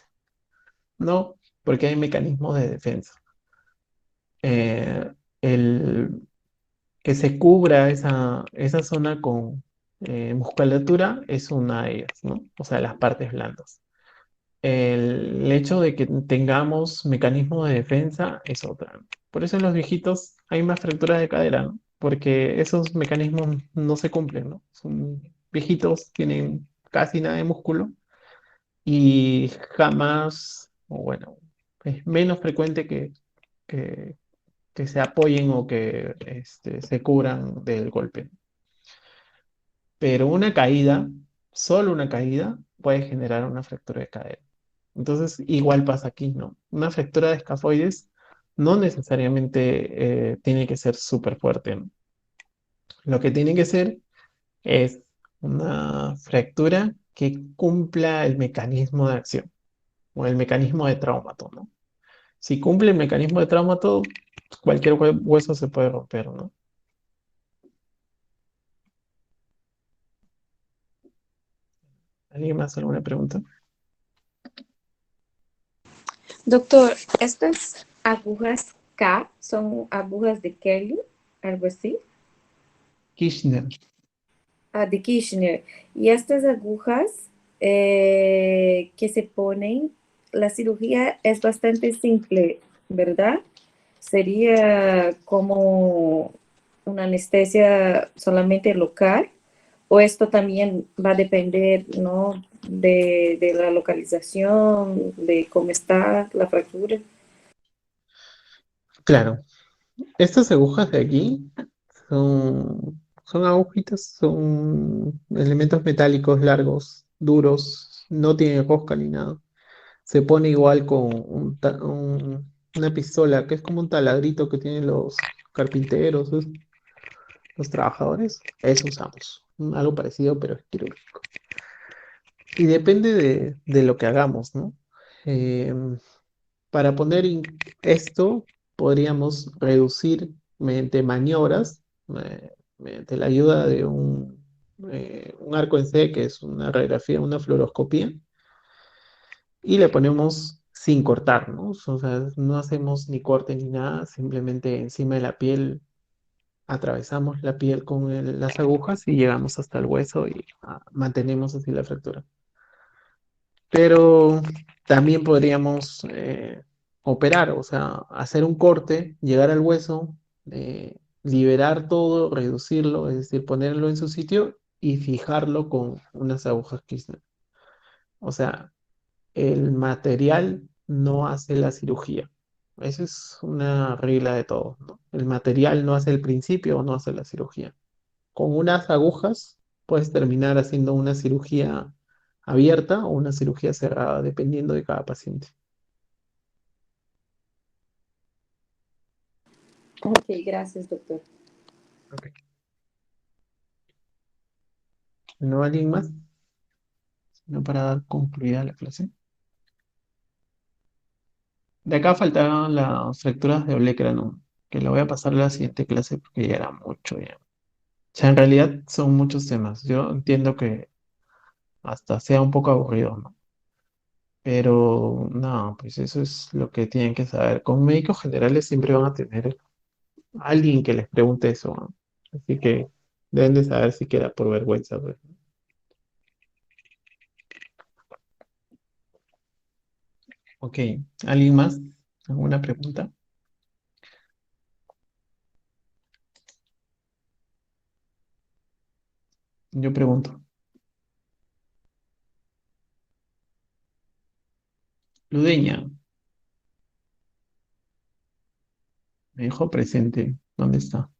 No, porque hay mecanismos de defensa. Eh, el que se cubra esa zona con musculatura es una de ellas, ¿no? O sea, las partes blandas. El hecho de que tengamos mecanismos de defensa es otra. Por eso en los viejitos hay más fracturas de cadera, ¿no? Porque esos mecanismos no se cumplen, ¿no? Son viejitos, tienen casi nada de músculo y jamás, o bueno, es menos frecuente que, que se apoyen o que se cubran del golpe. Pero una caída, solo una caída, puede generar una fractura de cadera. Entonces, igual pasa aquí, ¿no? Una fractura de escafoides no necesariamente tiene que ser súper fuerte, ¿no? Lo que tiene que ser es una fractura que cumpla el mecanismo de acción o el mecanismo de traumato, ¿no? Si cumple el mecanismo de traumato, cualquier hueso se puede romper, ¿no? ¿Alguien más alguna pregunta? Doctor, estas agujas K son agujas de Kelly, algo así. Kirchner. De Kirchner. Y estas agujas que se ponen, la cirugía es bastante simple, ¿verdad? Sería como una anestesia solamente local, o esto también va a depender, ¿no? De la localización, de cómo está la fractura. Claro, estas agujas de aquí son agujitas, son elementos metálicos largos, duros, no tienen rosca ni nada. Se pone igual con una pistola, que es como un taladrito que tienen los carpinteros, los trabajadores. Eso usamos. Algo parecido, pero es quirúrgico. Y depende de lo que hagamos, ¿no? Em, para poner esto, podríamos reducir mediante maniobras, mediante la ayuda de un arco en C, que es una radiografía, una fluoroscopía, y le ponemos sin cortar, ¿no? O sea, no hacemos ni corte ni nada, simplemente encima de la piel atravesamos la piel con las agujas y llegamos hasta el hueso y mantenemos así la fractura. Pero también podríamos operar, o sea, hacer un corte, llegar al hueso, liberar todo, reducirlo, es decir, ponerlo en su sitio y fijarlo con unas agujas Kirchner. O sea, el material no hace la cirugía. Esa es una regla de todo, ¿no? El material no hace el principio o no hace la cirugía. Con unas agujas puedes terminar haciendo una cirugía abierta o una cirugía cerrada, dependiendo de cada paciente. Ok, gracias, doctor. Ok. ¿No alguien más? No para dar concluida la clase. De acá faltaban las fracturas de olecrano, que la voy a pasar a la siguiente clase porque ya era mucho ya. O sea, en realidad son muchos temas. Yo entiendo que hasta sea un poco aburrido, ¿no? Pero no, pues eso es lo que tienen que saber. Con médicos generales siempre van a tener alguien que les pregunte eso, ¿no? Así que deben de saber si queda por vergüenza, pues. Ok, ¿alguien más? ¿Alguna pregunta? Yo pregunto. Ludeña, me dijo presente. ¿Dónde está?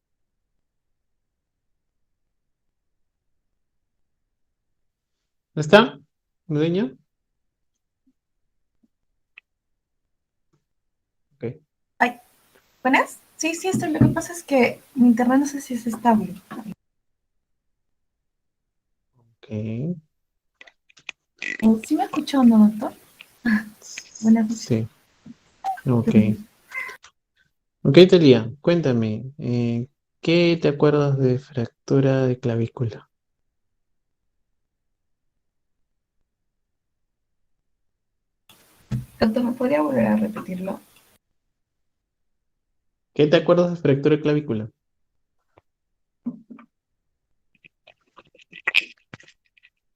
¿No está? ¿Ludeña? Ok. Ay, buenas. Sí, sí, estoy. Lo que pasa es que mi internet no sé si es estable. Ok. ¿Sí me escuchó, no, doctor? Buenas noches. Sí, ok. Ok, Telia, cuéntame, ¿qué te acuerdas de fractura de clavícula? Doctor, ¿me podría volver a repetirlo? ¿Qué te acuerdas de fractura de clavícula?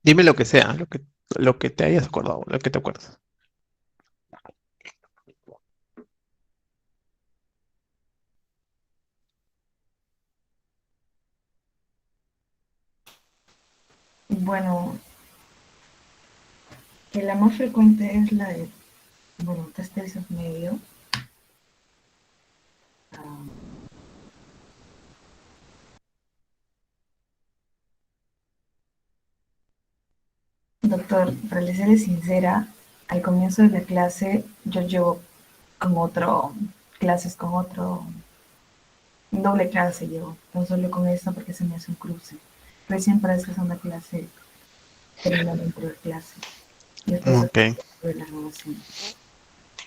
Dime lo que sea, lo que te hayas acordado, lo que te acuerdas. Bueno, que la más frecuente es la de, bueno, 3 tercios medio. Ah, doctor, para serles sincera, al comienzo de la clase yo llevo clases con otro, doble clase llevo, no solo con esta porque se me hace un cruce. Recién para esta segunda clase termino mi primera clase. Y después Ok, de la grabación.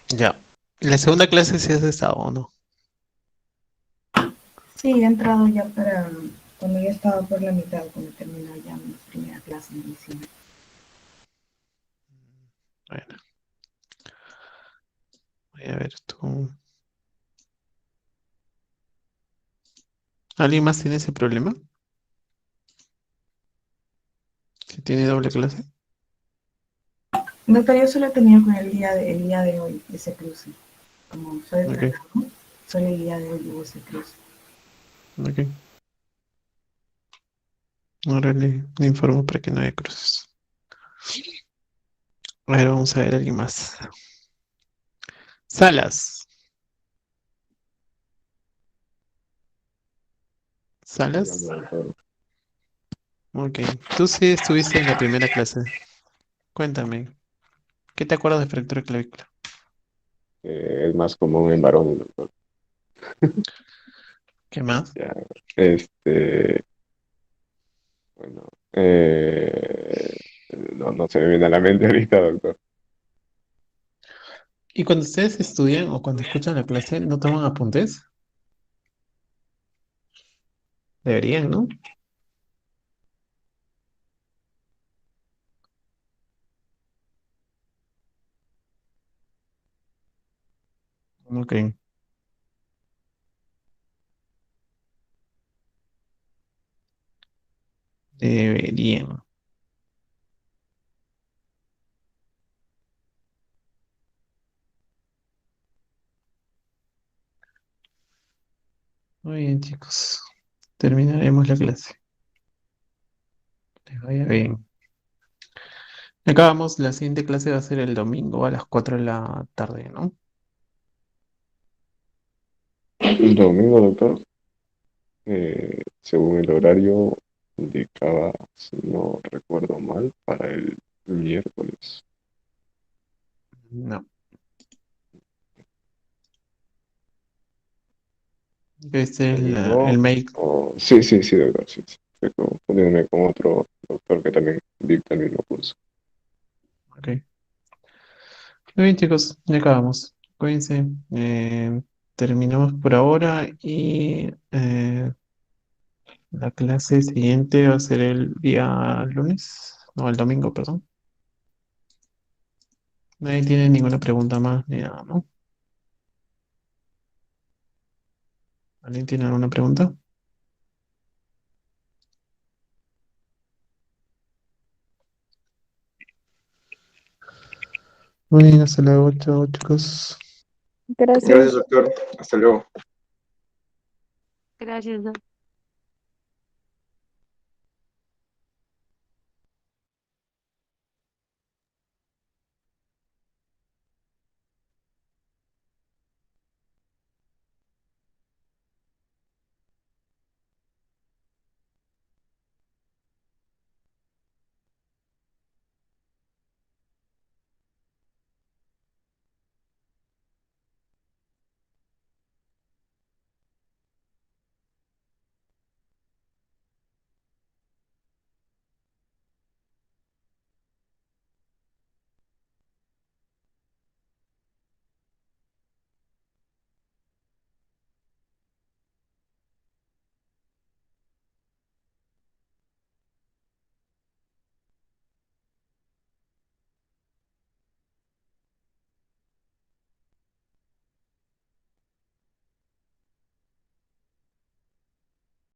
ya. ¿La segunda clase sí has estado o no? Sí, he entrado ya para cuando ya estaba por la mitad, cuando terminó ya mi primera clase en medicina. Bueno, voy a ver tú. ¿Alguien más tiene ese problema? ¿Que tiene doble clase? Doctor, yo solo he tenido con el día de hoy ese cruce. Como soy de Ok, trabajo, solo el día de hoy hubo ese cruce. ok. Ahora le informo para que no haya cruces. A ver, vamos a ver a alguien más. Salas. ¿Salas? Ok. Tú sí estuviste en la primera clase. Cuéntame, ¿qué te acuerdas de fractura de clavícula? Es más común en varones, doctor. ¿Qué más? Ya, este, bueno, no se me viene a la mente ahorita, doctor. ¿Y cuando ustedes estudian o cuando escuchan la clase, no toman apuntes? Deberían, ¿no? Ok. Deberían. Muy bien, chicos. Terminaremos la clase. Les vaya bien. Acabamos, la siguiente clase va a ser el domingo a las 4 de la tarde, ¿no? El domingo, doctor, según el horario, indicaba, si no recuerdo mal, para el miércoles. No. Este es el mail. Sí, sí, sí, doctor, sí, sí. Estoy confundiéndome con otro doctor que también dicta el mismo curso. Ok. Muy bien, chicos, ya acabamos. Cuídense. Terminamos por ahora y la clase siguiente va a ser el día lunes, no, el domingo, perdón. Nadie tiene ninguna pregunta más ni nada, ¿no? ¿Alguien tiene alguna pregunta? Muy bien, hasta luego, chao, chicos. Gracias, doctor. Hasta luego. Gracias, doctor.